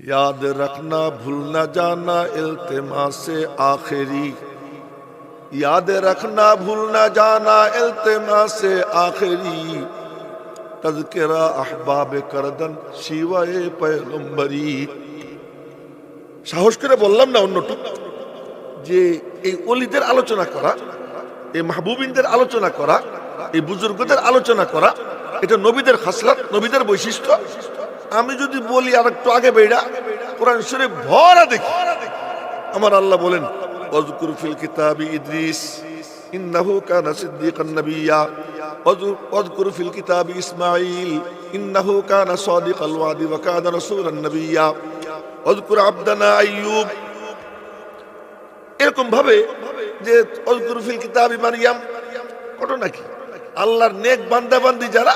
याद रखना भूल न जाना इल्तिमासे आखिरी, याद रखना भूल न जाना इल्तिमासे आखिरी, तज़किरा अहबाब करदन शिवाए पैगम्बरी। সাহস করে বললাম না অন্যটুক যে এই ওলিদের আলোচনা করা, এই মাহবুবিনদের আলোচনা করা, এই বুজুর্গদের আলোচনা করা, এটা নবীদের খাসলাত, নবীদের বৈশিষ্ট্য। আমি যদি বলি আর একটু আগে বেড়া কোরআন শরীফ ভরা দেখি, আমার আল্লাহ বলেন ওয়াজকুর ফিল কিতাবি ইদ্রিস ইন্নাহু কানা সিদ্দিকান নাবিয়্যা, ওয়াজকুর ফিল কিতাবি ইসমাঈল ইন্নাহু কানা সাদিকাল ওয়াদি ওয়া কানা রাসূলান নাবিয়্যা, ওয়াজকুর আবদানা আইয়ুব। এরকম ভাবে যে ওয়াজকুর ফিল কিতাবি মারইয়াম, ঘটনা কি আল্লাহর নেক বান্দা বান্দি যারা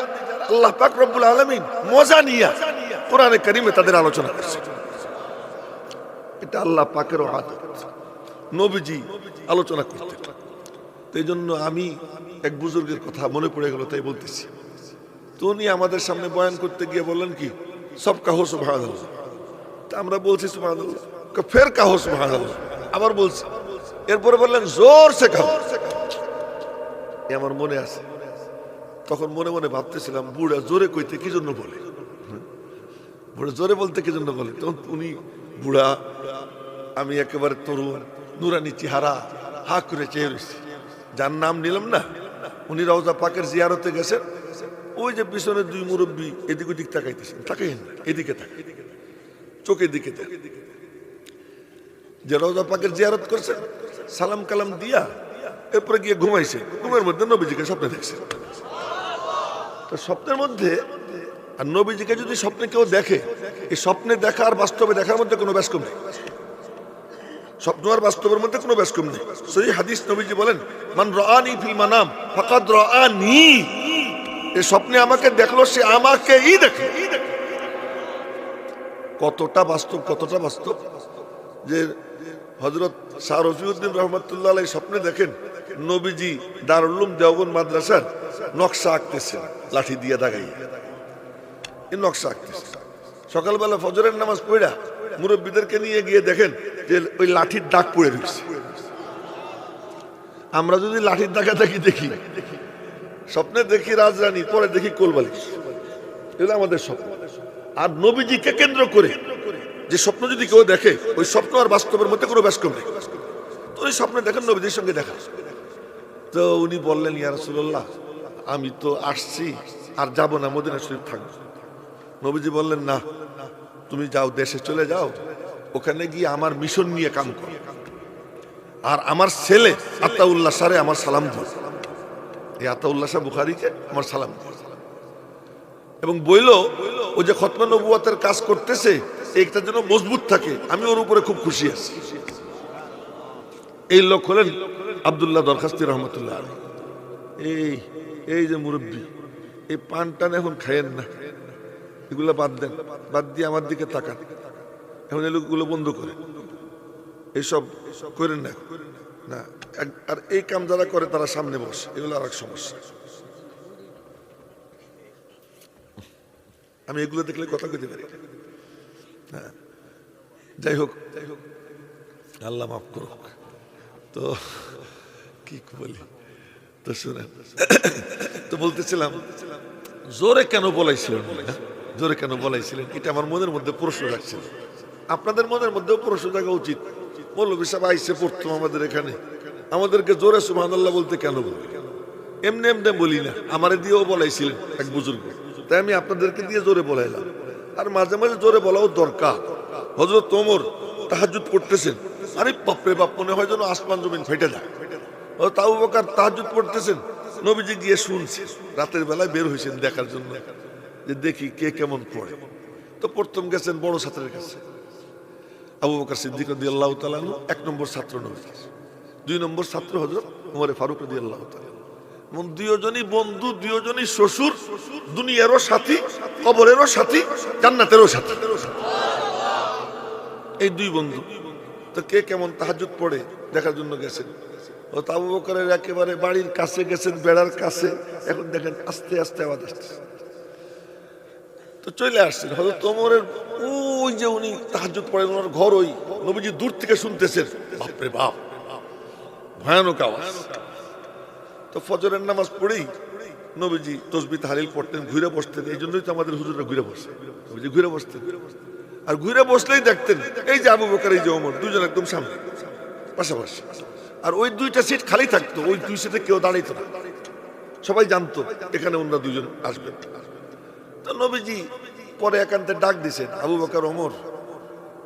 আল্লাহ পাক রব্বুল আলামিন মজা নিয়া কোরআনে কারিমে তাদের আলোচনা করছে। এটা আল্লাহ পাকের আদত, নবীজি আলোচনা করতেন। তো এই জন্য আমি এক বুজুর্গের কথা মনে পড়ে গেল, তাই বলতেছি। তো উনি আমাদের সামনে বয়ান করতে গিয়ে বললেন কি সব কাহো সুবহানাল্লাহ। তা আমরা বলছি সুবহানাল্লাহ, ফের কাহো সুবহানাল্লাহ, আবার বলছি। এরপরে বললেন জোর সে কাহো। আমার মনে আছে, তখন মনে মনে ভাবতেছিলাম বুড়া জোরে কইতে কি জন্য বলে, বুড়া জোরে বলতে কি জন্য বলে। তখন উনি বুড়া, আমি একেবারে তরুণ, নুরানি চেহারা, হা করে চেয়ে রয়েছি। যার নাম নিলাম না, উনি রওজা পাকের জিয়ারতে গেছেন। ওই যে পিছনে দুই মুরব্বী এদিক ওদিক তাকাইতেছেন, তাকাইন এদিকে তাকাই, চোখের দিকে তাকাই। যে রওজা পাকের জিয়ারত করছেন, সালাম কালাম দিয়া এরপরে গিয়ে ঘুমাইছে। ঘুমের মধ্যে নবীজিকে স্বপ্নে দেখছে। তো স্বপ্নের মধ্যে, আর নবীজিকে যদি স্বপ্নে কেউ দেখে, এই স্বপ্নে দেখা আর বাস্তবে দেখার মধ্যে কোনো ব্যাসকম নেই। স্বপ্ন আর বাস্তবের মধ্যে কোনো ব্যাসকম নেই। সহিহ হাদিস, নবীজি বলেন মান রাআনি ফিল মানাম ফাকাদ রাআনি। এই স্বপ্নে আমাকে দেখলো, সে আমাকেই দেখলো। কতটা বাস্তব, কতটা বাস্তব যে হযরত শাহ রফিউদ্দিন রহমাতুল্লাহ আলাইহি স্বপ্নে দেখেন নবীজি দারুল উলুম দেওবন্দ মাদ্রাসার নকশা আঁকতেছেন, লাঠি দিয়ে দাগাই এই নকশা আঁকতেছে। সকালবেলা ফজরের নামাজ পড়া মুরব্বীদেরকে নিয়ে গিয়ে দেখেন যে ওই লাঠির দাগ পড়ে রয়েছে। আমরা যদি লাঠির দাগা দেখি, স্বপ্নে দেখি রাজরানী, পরে দেখি কোলবালিশ। এগুলো আমাদের স্বপ্ন। আর নবীজিকে কেন্দ্র করে যে স্বপ্ন যদি কেউ দেখে, ওই স্বপ্ন আর বাস্তবের মধ্যে কোনো ব্যাসকম নেই। তো ওই স্বপ্নে দেখেন নবীজির সঙ্গে দেখা। তো উনি বললেন ইয়া রাসূলুল্লাহ, আমি তো আসছি আর যাব না, মদিনা শরীফ থাকবো। নবীজি বললেন না, তুমি যাও, দেশে চলে যাও, ওখানে গিয়ে আমার মিশন নিয়ে কাম করো। আর আমার ছেলে আতাউল্লাহ সারে আমার সালাম দিও। এই আতাউল্লাহ শাহ বুখারীকে আমার সালাম দিও। এবং বইল ও যে খতমে নবুয়তের কাজ করতেছে, এইটা যেন মজবুত থাকে। আমি ওর উপরে খুব খুশি আছি। এই লোক হলেন আব্দুল্লাহ দরখাস্তি রহমতুল্লাহ আলাইহি। এই যে মুরব্বী, এই পান টান এখন খায়েন না, এগুলো বাদ দেন, বাদ দিয়ে আমার দিকে তাকান। এখন এগুলো বন্ধ করে, এইসব করেন না না। আর এই কাম যারা করে তারা সামনে বসে, এগুলো আর এক সমস্যা। আমি এগুলো দেখলে কথা কইতে পারি। হ্যাঁ, যাই হোক, আল্লাহ মাফ করুক। তো কি বলি, তো শুনেন, তো বলতেছিলাম জোরে কেন বলাইছিলেন, জোরে কেন বলাইছিলেন, এটা আমার মনের মধ্যে প্রশ্ন রাখছিল। আপনাদের মনের মধ্যেও প্রশ্ন জাগা উচিত। মৌলভী সাহেব আইসে পড়তো আমাদের এখানে, আমাদেরকে জোরে সুবহানাল্লাহ বলতে কেন বলি? এমনি এমনি বলি না, আমারে দিয়েও বলাইছিলেন এক বুজুর্গ, তাই আমি আপনাদেরকে দিয়ে জোরে বলাইলাম। আর মাঝে মাঝে জোরে বলাও দরকার। হযরত ওমর তাহাজ্জুদ পড়তেছেন, আরে বাপরে বাপ, মনে হয় যেন আসমান জমিন ফেটে যায়। হযরত আবু বকর তাহাজ্জুদ পড়তেছেন, নবীজি গিয়ে শুনছে, রাতের বেলায় বের হয়েছেন দেখার জন্য যে দেখি কে কেমন পড়ে। তো প্রথম গেছেন বড় ছাত্রের কাছে, আবু বকর সিদ্দিক রাদিয়াল্লাহু তাআলা আনহু, 1 নম্বর ছাত্র নবীজি, 2 নম্বর ছাত্র হযরত ওমর ফারুক রাদিয়াল্লাহু তাআলা। দুজনই বন্ধু, দুজনই শ্বশুর, দুনিয়ারও সাথী, কবরেরও সাথী, জান্নাতেরও সাথী। এই দুই বন্ধু তো কে কেমন তাহাজ্জুদ পড়ে দেখার জন্য গেছেন। ও তো আবু বকরের একেবারে বাড়ির কাছে গেছেন, বেড়ার কাছে। এখন দেখেন আস্তে আস্তে আওয়াজ আসছে। তো চলে আসছেন হযরত ওমরের, ওই যে উনি তাহাজ্জুদ পড়েন, ওনার ঘর ওই, নবীজি দূর থেকে শুনতেছেন, বাপরে বাপ ভয়ানক আওয়াজ। তো ফজরের নামাজ পড়েই নবীজি তাসবিহ তাহলিল পড়তেন, ঘুরে বসতেন। এই জন্যই তো আমাদের হুজুররা ঘুরে বসে, নবীজি ঘুরে বসতেন। আর ঘুরে বসলেই দেখতেন এই যে আবু বকর, এই যে ওমর, দুজন একদম সামনে পাশাপাশি। আর ওই দুইটা সিট খালি থাকতো, ওই দুই সিটে কেউ দাঁড়াইতো না, সবাই জানতো এখানে ওনারা দুজন আসবেন। তো নবীজি পরে একান্তে ডাক দিছেন, আবু বকর ওমর,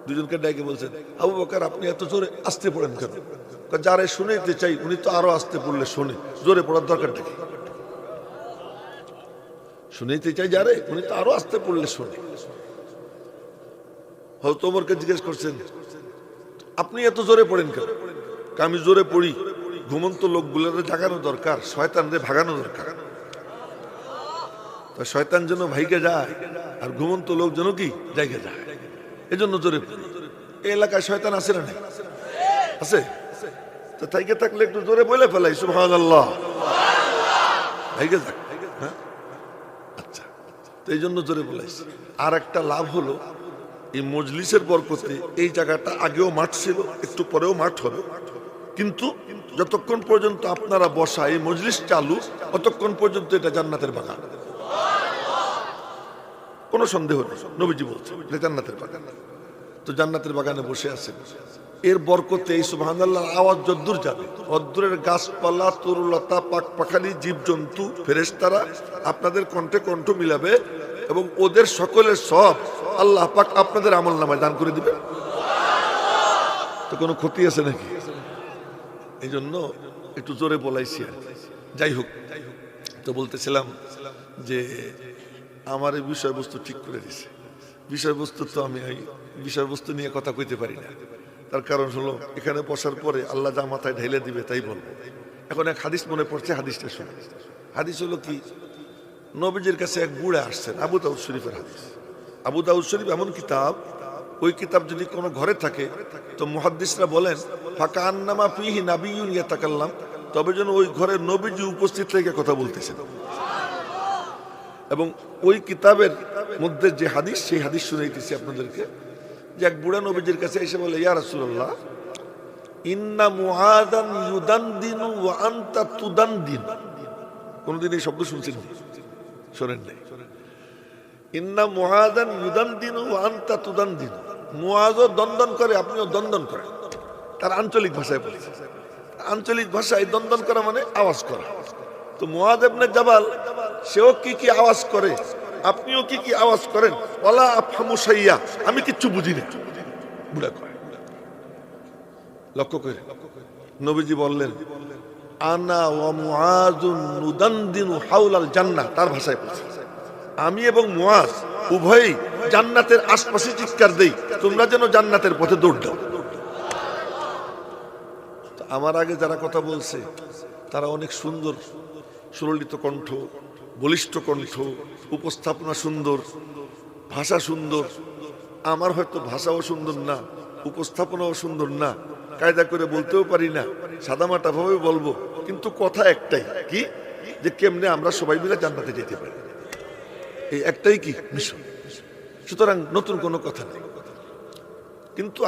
দুজনকে ডেকে বলছেন, আবু বকর আপনি এত জোরে আসতে পড়েন কেন? যারে শুনেতে চাই উনি তো আরো আসতে পড়লে শোনে, জোরে পড়ার দরকারটা কি? শুনেতে চাই যারে, উনি তো আরো আসতে পড়লে শোনে। হয়তো ওমরকে জিজ্ঞেস করছেন, আপনি এত জোরে পড়েন কেন? আমি জোরে পড়ি, ঘুমন্ত লোকগুলোর জাগানো দরকার, শয়তানদের ভাগানো দরকার। তো শয়তান যেন ভাইকে যায় আর ঘুমন্ত লোক যেন কি জায়গা যায়, এজন্য জোরে পড়ি। এই এলাকায় শয়তান আছে না? আছে। তো থাইকে থাকলে একটু জোরে বলে ফেলাই সুবহানাল্লাহ, ভাইকে যাক। হ্যাঁ, আচ্ছা, তো এই জন্য জোরে বলাইছি। আর একটা লাভ হলো, এই মজলিসের বরকতে এই জায়গাটা আগেও মাঠ ছিল, একটু পরেও মাঠ হবে, কিন্তু যতক্ষণ পর্যন্ত আপনারা বসা, এই মজলিস চালু, ততক্ষণ পর্যন্ত এটা জান্নাতের বাগান, কোনো সন্দেহ নেই। নবীজি বলছেন এটা জান্নাতের বাগান। তো জান্নাতের বাগানে বসে আছেন, এর বরকতে এই সুবহানাল্লাহর আওয়াজ যদ্দূর যাবে, অদ্দূরের গাছপালা, তরুলতা, পাক পাখালি, জীবজন্তু, ফেরেশতারা আপনাদের কণ্ঠে কণ্ঠ মিলাবে এবং ওদের সকলের সব আল্লাহ পাক আপনাদের আমলনামায় দান করে দিবে। তো কোনো ক্ষতি আছে নাকি? এই জন্য একটু জোরে বলাইছি। যাই হোক, তো বলতেছিলাম যে আমার এই বিষয়বস্তু ঠিক করে দিছে। বিষয়বস্তু তো আমি এই বিষয়বস্তু নিয়ে কথা কইতে পারি না, তার কারণ হলো এখানে বসার পরে আল্লাহ যা মাথায় ঢেলে দিবে তাই বলবো। এখন এক হাদিস মনে পড়ছে, হাদিসটা শুনে। হাদিস হলো কি, নবীজির কাছে এক বুড়া আসছেন, আবু দাউদ শরীফের হাদিস। আবু দাউদ শরীফ এমন কিতাব, ওই কিতাব যদি কোনো ঘরে থাকে তো মুহাদ্দিসরা বলেন ফাকা আন্নামা ফিহি নাবিয়্যুন ইয়াতাকাল্লাম, তবে যেন ওই ঘরে নবীজি উপস্থিত থেকে কথা বলতেছেন। এবং ওই কিতাবের মধ্যে যে হাদিস, সেই হাদিস শুনাইতেছি আপনাদেরকে, যে এক বুড়া নবীজির কাছে এসে বলে, ইয়া রাসূলুল্লাহ, ইন্না মুআযান ইউদানদিনু ওয়া আনতা তুদানদিন। কোনদিন এই শব্দ শুনছেন? শোনেন নাই? ইন্না মুআযান ইউদানদিনু ওয়া আনতা তুদানদিন, মুআযও দন্দন করে, আপনিও দন্দন করেন। তার আঞ্চলিক ভাষায় বলেছে, আঞ্চলিক ভাষায় দন্দন করা মানে আওয়াজ করা। তো মুআয ইবনে জাবাল, সেও কি কি আওয়াজ করে, আপনিও কি কি আওয়াজ করেন। ওয়ালা আফহামু শাইয়া, আমি কিচ্ছু বুঝি না, বুড়া কয়। লক্ষ্য করে নবীজি বললেন, আনা ওয়া মুআযুন নুদানদিনু হাওলাল জান্নাহ, তার ভাষায় বলছে, আমি এবং মুআয উভয়ই জান্নাতের আশপাশে চিৎকার দেই, তোমরা যেন জান্নাতের পথে দৌড় দাও। আমার আগে যারা কথা বলছে তারা অনেক সুন্দর, সুললিত কণ্ঠ, বলিষ্ঠ কণ্ঠ, উপস্থাপনা সুন্দর, ভাষা সুন্দর। আমার হয়তো ভাষাও সুন্দর না, উপস্থাপনাও সুন্দর না, কায়দা করে বলতেও পারি না, সাদামাটা ভাবে বলবো, কিন্তু কথা একটাই, কি যে কেমনে আমরা সবাই মিলে জান্নাতে যেতে পারি, এই একটাই কি মিশন। সুতরাং নতুন কোনো কথা নেই, কিন্তু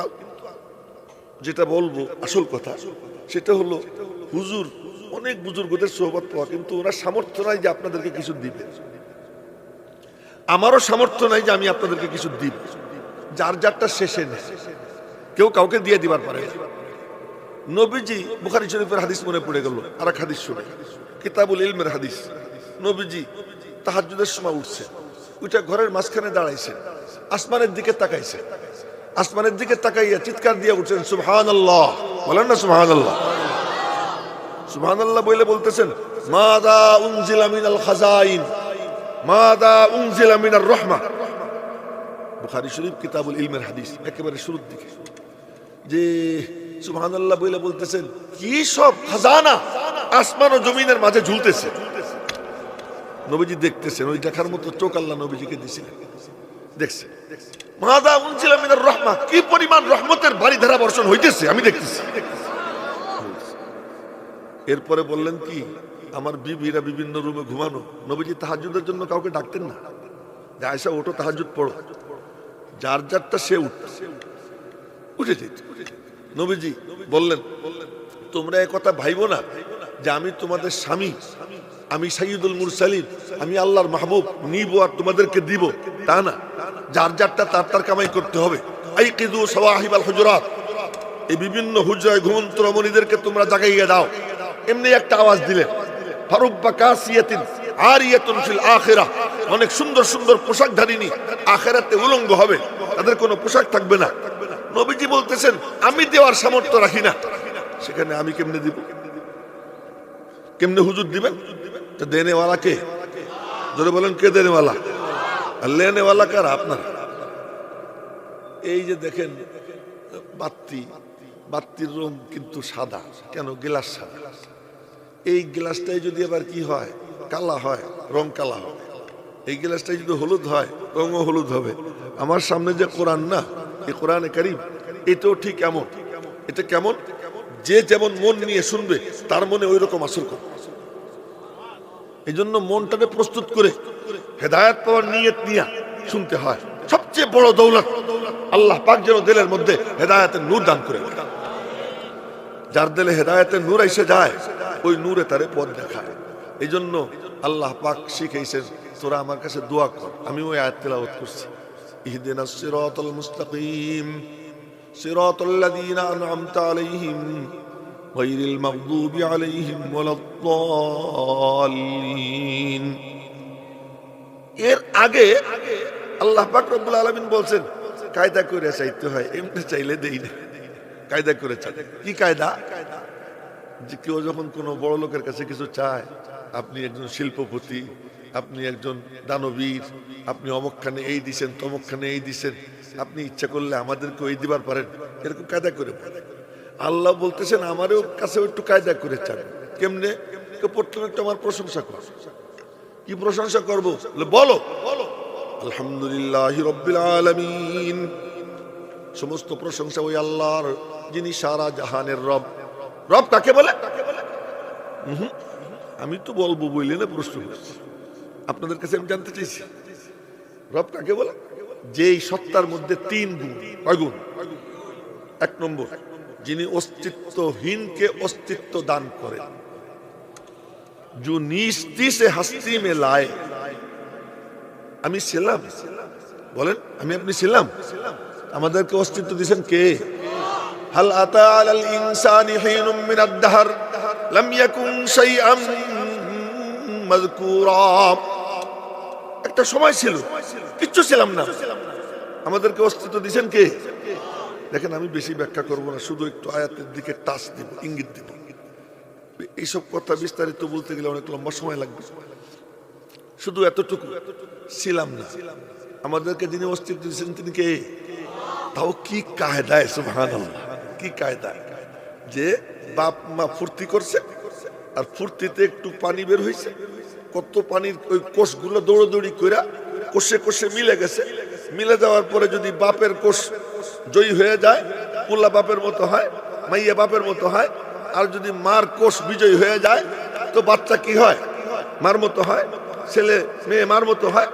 যেটা বলবো আসল কথা সেটা হলো, হুজুর অনেক বুজুর্গদের সোহবত পাওয়া, কিন্তু ওরা সামর্থ্য নাই যে আপনাদেরকে কিছু দিবে। আমারও সামর্থ্য নাই যে আমি আপনাদেরকে কিছু দিব। যার যারটা শেষে নেই, কেউ কাউকে দিয়ে দিবার পারে না। নবীজি, বুখারী শরীফের হাদিস মনে পড়ে গেল, আর এক হাদিস শুনে, কিতাবুল ইলমের হাদিস। নবীজি তাহাজ্জুদের সময় উঠছে, ওইটা ঘরের মাঝখানে দাঁড়াইছে, আসমানের দিকে তাকাইছে, আসমানের দিকে তাকাইয়া চিৎকার দিয়ে উঠছেন সুবহানাল্লাহ, বলেন না সুবহানাল্লাহ। সুবহানাল্লাহ বলে বলতেছেন, মাযা উনজিলা মিনাল খাযাইন, মাযা উনজিলা মিনার রাহমাহ। বুখারী শরীফ কিতাবুল ইলমের হাদিস, একেবারে শুরুর দিকে, যে সুবহানাল্লাহ বলে বলতেছেন, কি সব খাজানা আসমান ও জমিনের মাঝে ঝুলতেছে। নবীজি দেখতেছেন, ওই দেখার মতো চোখ আল্লাহ নবীজিকে দিয়েছিলেন, দেখছে। মাযা উনজিলা মিনার রাহমাহ, কি পরিমাণ রহমতের বারিধারা বর্ষণ হইতেছে আমি দেখতেছি। এরপরে বললেন কি, আমার বিবিরা বিভিন্ন রুমে ঘুমানো, নবীজি তাহাজ্জুদের জন্য কাউকে ডাকতেন না, যে আয়েশা ওঠো তাহাজ্জুদ পড়ো, যার যারটা সে উঠে যেত। নবীজি বললেন তোমরা এ কথা ভাইবো না যে আমি তোমাদের স্বামী, আমি সাইয়্যিদুল মুরসালিন, আমি আল্লাহর মাহবুব, নিব আর তোমাদেরকে দিব, তা না। যার যারটা তার তার কামাই করতে হবে। আইকিদু সাওয়াহিবাল হুজুরাত, এই বিভিন্ন হুজরায় ঘুমন্ত রমণীদেরকে তোমরা জাগাইয়া দাও। এমনি একটা আওয়াজ দিলেন, ফারুব্বা কাসিয়াতিন আরিয়াতুন ফিল আখিরাহ, অনেক সুন্দর সুন্দর পোশাকধারিণী আখিরাতে উলঙ্গ হবে, তাদের কোনো পোশাক থাকবে না। নবীজি বলতেছেন আমি দেওয়ার সামর্থ্য রাখি না, সেখানে আমি কেমনে দিব? কেমনে হুজুর দিবেন? তো দেনেওয়ালা কে? জোরে বলেন কে দেনেওয়ালা? আর লেনেওয়ালা কারা? আপনার। এই যে দেখেন বাত্তির রং কিন্তু সাদা, কেন? গ্লাস সাদা। এই গ্লাসটাই যদি আবার কি হয়, কালা হয়, রং কালা হয়। এই গ্লাসটাই যদি হলুদ হয়, রঙও হলুদ হবে। আমার সামনে যে কোরআন না, এই কোরআনে কারীম, এটাও ঠিক এমন। এটা কেমন? যে যেমন মন নিয়ে শুনবে তার মনে ওই রকম আসর করবে। এই জন্য মনটাকে প্রস্তুত করে হেদায়েত পাওয়ার নিয়ত নিয়ে শুনতে হয়। সবচেয়ে বড় দৌলত আল্লাহ পাক যেন দিলের মধ্যে হেদায়েতের নূর দান করে। যার দিলে হেদায়েতের নূর এসে যায়, ওই নূরে তারে পথ দেখায়। এই জন্য আল্লাহ পাক শিখাইছেন, তোরা আমার কাছে দোয়া কর। আমি ওই আয়াত তেলাওয়াত করছি, ইহদিনাস সিরাতাল মুস্তাকিম সিরাতাল্লাযীনা আন'আমতা আলাইহিম গায়রিল মাগদুবি আলাইহিম ওয়ালাদ-দাল্লিন। এর আগে আল্লাহ পাক রব্বুল আলামিন বলছেন কায়দা করে চাইতে হয়, এমনি চাইলে দেই না, কায়দা করে চাই। কি কায়দা? যে কেউ যখন কোনো বড় লোকের কাছে কিছু চায়, আপনি একজন শিল্পপতি, আপনি একজন দানবীর, আপনি অমুকখানে এই দিছেন, তমুকখানে এই দিছেন, আপনি ইচ্ছা করলে আমাদেরকে ওই দিবার পারেন, এরকম কায়দা করে। আল্লাহ বলতেছেন আমারও কাছে একটু কায়দা করে চান। কেমনে? প্রথমে একটু আমার প্রশংসা কর। কি প্রশংসা করবো? বলো আলহামদুলিল্লাহি রাব্বিল আলামিন, সমস্ত প্রশংসা ওই আল্লাহর যিনি সারা জাহানের রব। রব কাকে বলে? আমি তো বলবো বললে না, প্রশ্ন করছি আপনাদের কাছে, আমি জানতে চাইছি রব কাকে বলে? যেই সত্তার মধ্যে তিন গুণ। কয় গুণ? এক নম্বর, যিনি অস্তিত্বহীনকে অস্তিত্ব দান করেন, जो नीस्ती से हस्ती में लाए। আমি ছিলাম, বলেন আমি আপনি ছিলাম, আমাদেরকে অস্তিত্ব দিয়েছেন কে? হাল আতা আলাল ইনসানি হিনুম মিনাদ দাহর লাম ইয়াকুন শাইআম মাযকুরা। একটা সময় ছিল কিচ্ছু ছিলাম না, আমাদেরকে অস্তিত্ব দিয়েছেন কে? দেখেন আমি বেশি ব্যাখ্যা করব না, শুধু একটু আয়াতের দিকে টাচ দিব, ইঙ্গিত দিব। এইসব কথা বিস্তারিত বলতে গেলে অনেক লম্বা সময় লাগবে। শুধু এতটুকু, ছিলাম না, আমাদেরকে যিনি অস্তিত্ব দিয়েছেন তিনি কে? তাও কি কায়দায়, সুবহানাল্লাহ, কি কায়দায়! যে বাপ মা ফুর্তি করছে, আর ফুর্তিতে একটু পানি বের হয়েছে, কত পানির ওই কোষগুলো দৌড়দৌড়ি করে কোষে কোষে মিলে গেছে। মিলে যাওয়ার পরে যদি বাপের কোষ জয়ী হয়ে যায়, পোলা বাপের মতো হয়, মাইয়া বাপের মতো হয়। আর যদি মার কোষ বিজয়ী হয়ে যায়, তো বাচ্চা কি হয়? মার মতো হয়, ছেলে মেয়ে মার মতো হয়।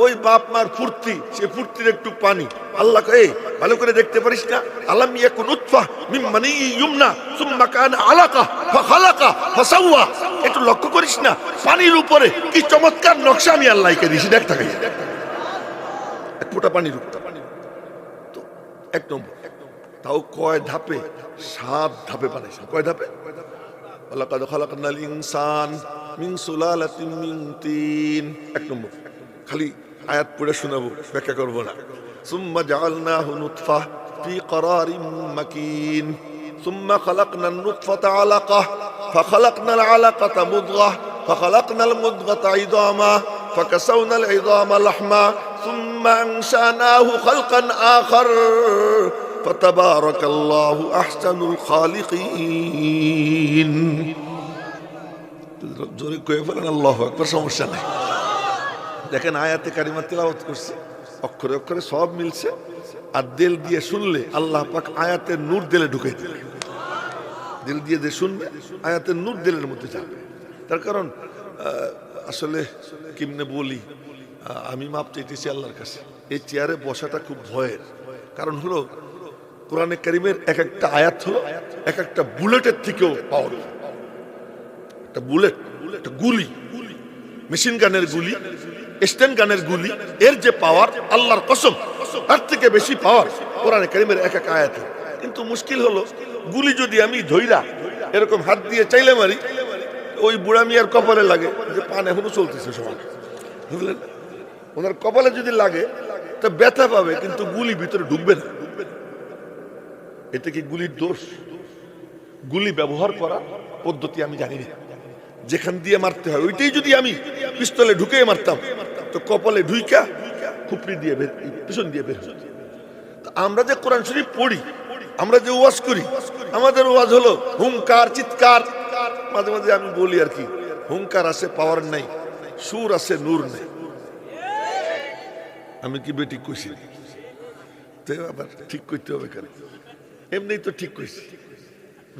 ওই বাপ মার ফুর্তি, সে ফুর্তির একটু পানি। আল্লাহ এই ভালো করে দেখতে পারিস না? আলাম ইয়াকুন নুতফা মিন মানি ইউমনা সুম্মা কানা আলাকা ফাখালাকা ফাসাওয়া। একটু লক্ষ্য করিস না পানির উপরে কি চমৎকার নকশা আমি আল্লাহকে দিয়েছি, দেখ তাকাই, এক ফোঁটা পানির উপর। তো এক নম্বর, তাও কয় ধাপে? 7 ধাপে বানাইছে। কয় ধাপে? ওয়ালাকাদ খালাকনাল ইনসান মিন সুলালাতিন মিন তিন। এক নম্বর, খালি আয়াত পড়ে শোনাবো, ব্যাখ্যা করবো না। সুম্মা জাআলনাহু নুতফা ফি করারিম মাকিন সুম্মা খালাকনান নুতফাতা আলাকাহ ফাখালাকনাল আলাকাতা মুদগাহ ফাখালাকনাল মুদগাতা ইযামা ফাকাসাওনাল ইযামা লাহমা সুম্মা আনশানাহু খালকান আখার ফাতাবারাকাল্লাহু আহসানুল খালিকিন। জোরে কয়ে ফেলেন আল্লাহু আকবার, সমস্যা নাই। দেখেন আয়াতে কারিমা তেলাওয়াত করছে, অক্ষরে অক্ষরে সব মিলছে। আর দিল দিয়ে শুনলে আল্লাহ পাক আয়াতের নূর দিলে ঢুকাই দিলে। দিল দিয়ে যে শুনবে আয়াতের নূর দিলের মধ্যে যাবে। তার কারণ আসলে কেমনে বলি, আমি মাপ চাইতেছি আল্লাহর কাছে। এই চেয়ারে বসাটা খুব ভয়ের, কারণ হলো কোরআনে কারীমের এক একটা আয়াত হলো এক একটা বুলেটের থেকেও পাওয়ারফুল। একটা বুলেট, একটা গুলি, মেশিন গানের গুলি, স্ট্যান্ড গানের গুলি, এর যে পাওয়ার, আল্লাহর কসম তার থেকে বেশি পাওয়ার কোরআনে কারীমের এক এক আয়াতে। কিন্তু মুশকিল হলো গুলি যদি আমি ধইরা এরকম হাত দিয়ে চাইলে মারি, ওই বুড়া মিয়ার কপালে লাগে, যে পান এখনো চলতেছে সবার, বুঝলেন? ওনার কপালে যদি লাগে তা ব্যথা পাবে, কিন্তু গুলি ভিতরে ঢুকবে না। এটা কি গুলির দোষ? গুলি ব্যবহার করা পদ্ধতি আমি জানি না, যেখান দিয়ে মারতে হয় ওইটাই যদি আমি পিস্তলে ঢুকে মারতাম তো কপালে ঢুইকা খুপড়ি দিয়ে পিছন দিয়ে বের হতো। আমরা যে কোরআন শরীফ পড়ি, আমরা যে ওয়াজ করি, আমাদের ওয়াজ হলো হুঙ্কার, চিৎকার। মাঝে মাঝে আমি বলি আর কি, হুঙ্কার আছে পাওয়ার নাই, সুর আছে নূর নাই। আমি কি বেঠিক কইছি? আবার ঠিক করতে হবে কেন? এমনি তো ঠিক কইছি,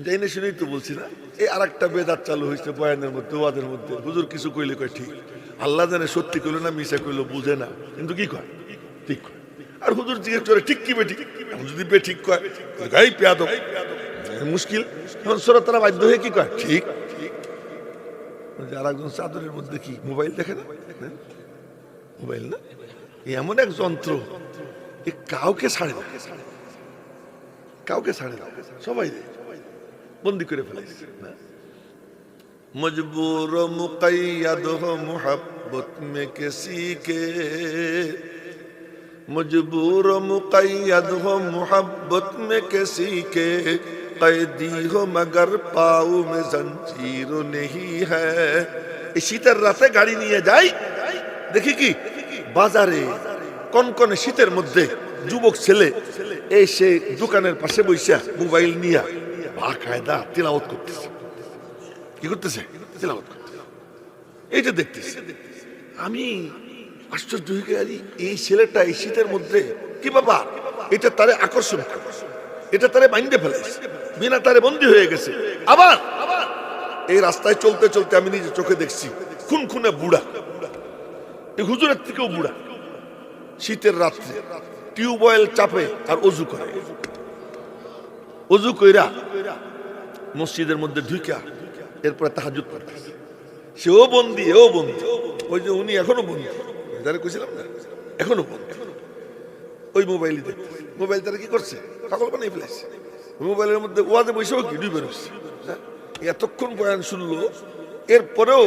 যাই না শুনেই তো বলছি না। এই আর একটা বেদাত চালু হয়েছে বয়ানের মধ্যে, ওয়াদের মধ্যে। হুজুর কিছু কইলে কয় ঠিক, আল্লাহ জানে সত্যি কইলো না মিশা কইলো বুঝে না, কিন্তু কি কয় ঠিক কয়। আর হুজুর জিজ্ঞেস করে ঠিক কি বেঠিক, যদি বেঠিক কয় গাই পেয়াদব, মুশকিল। এখন শ্রোতারা বাধ্য হয়ে কি কয় ঠিক। আর একজন চাদরের মধ্যে কি মোবাইল দেখে না, মোবাইল না, এমন এক যন্ত্র, এ কাউকে ছাড়ে না, কাউকে ছাড়ে না, সবাই বন্দি করে ফেলাইছে। মজবুর মুকাইয়াদ হো মুহাব্বত মে কিসি কে, মজবুর মুকাইয়াদ হো মুহাব্বত মে কিসি কে, कैदी हो मगर पाऊ में जंजीर नहीं है। এই শীতের রাতে গাড়ি নিয়ে যাই, দেখি কি বাজারে কনকনে শীতের মধ্যে যুবক ছেলে এই সে দোকানের পাশে বইসা মোবাইল নিয়ে বাকায়দা তিলাওয়াত করতেছে। কি করতেছে? তিলাওয়াত করতেছে। এইটা দেখতেছি আমি, আশ্চর্য হয়ে গেছি, এই ছেলেটা এই শীতের মধ্যে কি বাবা, এটা তারে আকর্ষণ করে, এটা তারে বাইন্ধে ফেলেছে, বিনা তারে বন্দী হয়ে গেছে। আবার এই রাস্তায় চলতে চলতে আমি নিজে চোখে দেখছি খুনখুনে বুড়া, এই হুজুরের থেকেও বুড়া, শীতের রাত্রে টিউবওয়েল চাপে আর অজু করে, অজু কইরা মসজিদের মধ্যে ঢুকা এরপরে তাহাজ্জুদ পড়তেছে। সেও বন্দী, এও বন্দী। ওই যে উনি এখনো বন্দী, যারা কইছিলাম না, এখনো বন্দী। ওই মোবাইলই দেখতে, মোবাইল তারা কি করছে, পাগল বানাই ফেলেছে। মোবাইলের মধ্যে ওয়াজে বসেও কি ডুবে রয়েছে। এতক্ষণ বয়ান শুনলো, এরপরেও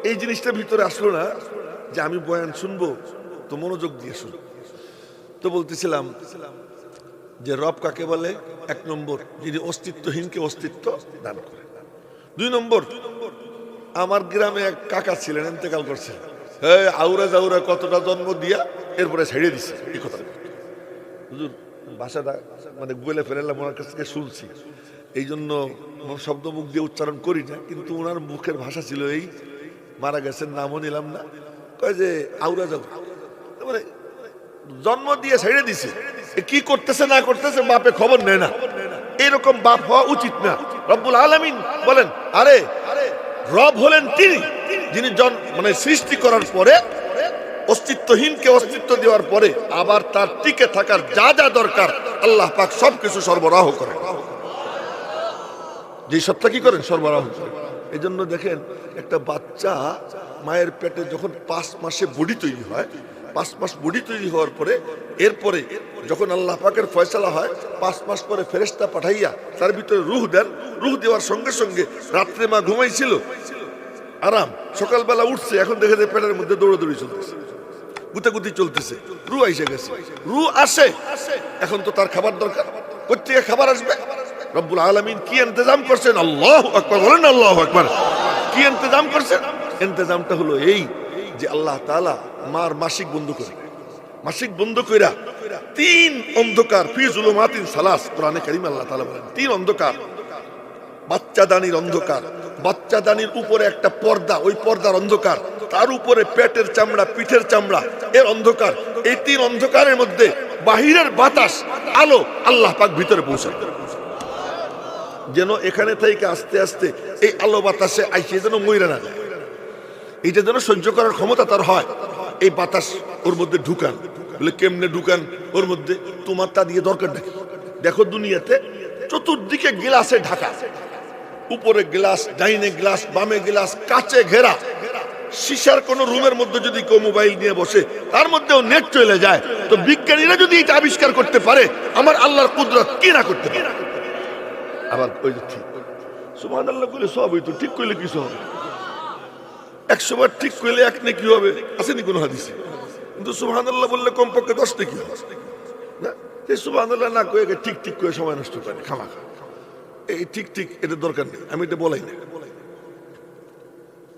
এই জিনিসটা ভিতরে আসলো না যে আমি বয়ান শুনবো তো মনোযোগ দিয়ে শুনবো। তো বলতেছিলাম যে রব কাকে বলে? এক নম্বর, যিনি অস্তিত্বহীনকে অস্তিত্ব দান করে। দুই নম্বর, আমার গ্রামে এক কাকা ছিলেন, ইন্তেকাল করছে, আউরা জাউরা কতটা জন্ম দিয়া এরপরে ছেড়ে দিছে। এই কথা হুজুর ভাষাটা মানে বলে ফেলাম, ওনার কাছ থেকে শুনছি, এই জন্য শব্দ মুখ দিয়ে উচ্চারণ করি না, কিন্তু ওনার মুখের ভাষা ছিল এই, মারা গেছেন নামও নিলাম না, কয় যে আউরা জাউরা মানে জন্ম দিয়ে ছেড়ে দিছে, কি করতেছে না করতেছে বাপে খবর নেয় না। এরকম বাপ হওয়া উচিত না। রব্বুল আলামিন বলেন, আরে রব হলেন তিনি, যিনি মানে সৃষ্টি করার পরে অস্তিত্বহীনকে অস্তিত্ব দেওয়ার পরে আবার তার টিকে থাকার যা যা দরকার আল্লাহ পাক সবকিছু সরবরাহ করেন। যে সত্তা কি করেন? সরবরাহ করেন। এই জন্য দেখেন একটা বাচ্চা মায়ের পেটে যখন 5 মাসে বডি তৈরি হয়, 5 মাস বডি তৈরি হওয়ার পরে এরপরে যখন আল্লাহ পাকের ফয়সালা হয়, 5 মাস পরে ফেরেশতা পাঠাইয়া তার ভিতরে রূহ দেন। রূহ দেওয়ার সঙ্গে সঙ্গে রাত্রে মা ঘুমাইছিল আরাম, সকালবেলা উঠছে, এখন দেখে যে পেটের মধ্যে দৌড়াদৌড়ি চলতেছে, গুতাগুতি চলতেছে, রূহ এসে গেছে। রূহ আসে, এখন তো তার খাবার দরকার, কোত্থেকে খাবার আসবে? রব্বুল আলামিন কি ইন্তজাম করছেন? আল্লাহু আকবার বলেন, আল্লাহু আকবার। কি ইন্তজাম করছেন? ইন্তজামটা হলো এই যে আল্লাহ তাআলা মার মাসিক বন্ধ করে, মাসিক বন্ধ কইরা 3 অন্ধকার, ফি যুলুমাতিন সালাস, কোরআনে কারীমে আল্লাহ তাআলা বলেন 3 অন্ধকার, বাচ্চাদানির অন্ধকার, বাচ্চাদানির উপরে একটা পর্দা, ওই পর্দার অন্ধকার, তার উপরে পেটের চামড়া, পিঠের চামড়া, এর অন্ধকার। এই 3 অন্ধকারের মধ্যে বাহিরের বাতাস, আলো আল্লাহ পাক ভিতরে পৌঁছায়, যেন এখানে থেকে আস্তে আস্তে এই আলো বাতাসে আইসে যেন মইরা না যায়, এইটা যেন সহ্য করার ক্ষমতা তার হয়। এই বাতাস ওর মধ্যে ঢুকান। বলে কেমনে ঢুকান ওর মধ্যে? তোমার তা দিয়ে দরকার নাকি? দেখো দুনিয়াতে চতুর্দিকে গ্লাসে ঢাকা, উপরে গ্লাস, ডাইনে গ্লাস, বামে গ্লাস, কাচে ঘেরা। শিশার কোন রুমের মধ্যে যদি কেউ মোবাইল নিয়ে বসে তার মধ্যেও নেট চলে যায়, তো বিজ্ঞানীরা যদি এটা আবিষ্কার করতে পারে, আমার আল্লাহর কুদরত কি না করতে পারে? আবার ওই যে ঠিক সুবহানাল্লাহ বলে সব হইতো, ঠিক করলে কিছু হবে। 100 বার ঠিক করলে এক নেকি হবে, আসেনি কোনো হাদিসে? কিন্তু সুবহানাল্লাহ বললে কমপক্ষে 10 নেকি হবে না? এই সুবহানাল্লাহ না কয়ে ঠিক ঠিক করে সময় নষ্ট করে খামাখা। এই ঠিক ঠিক এটা দরকার নেই, আমি এটা বলাই না।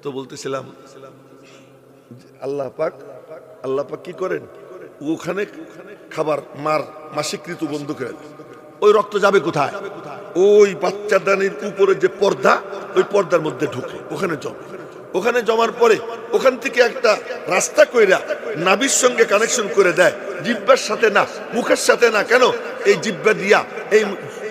তো বলতেছিলাম আল্লাহ পাক কি করেন? ওখানে খাবার মার মাসিক ঋতু বন্ধ করে দেন। ওই রক্ত যাবে কোথায়? ওই বাচ্চাদানির উপরে যে পর্দা, ওই পর্দার মধ্যে ঢুকে ওখানে জমে। ওখানে জমার পরে ওখান থেকে একটা রাস্তা কইরা নাভির সঙ্গে কানেকশন করে দেয়, জিহ্বার সাথে না, মুখের সাথে না। কেন? এই জিহ্বা দিয়া, এই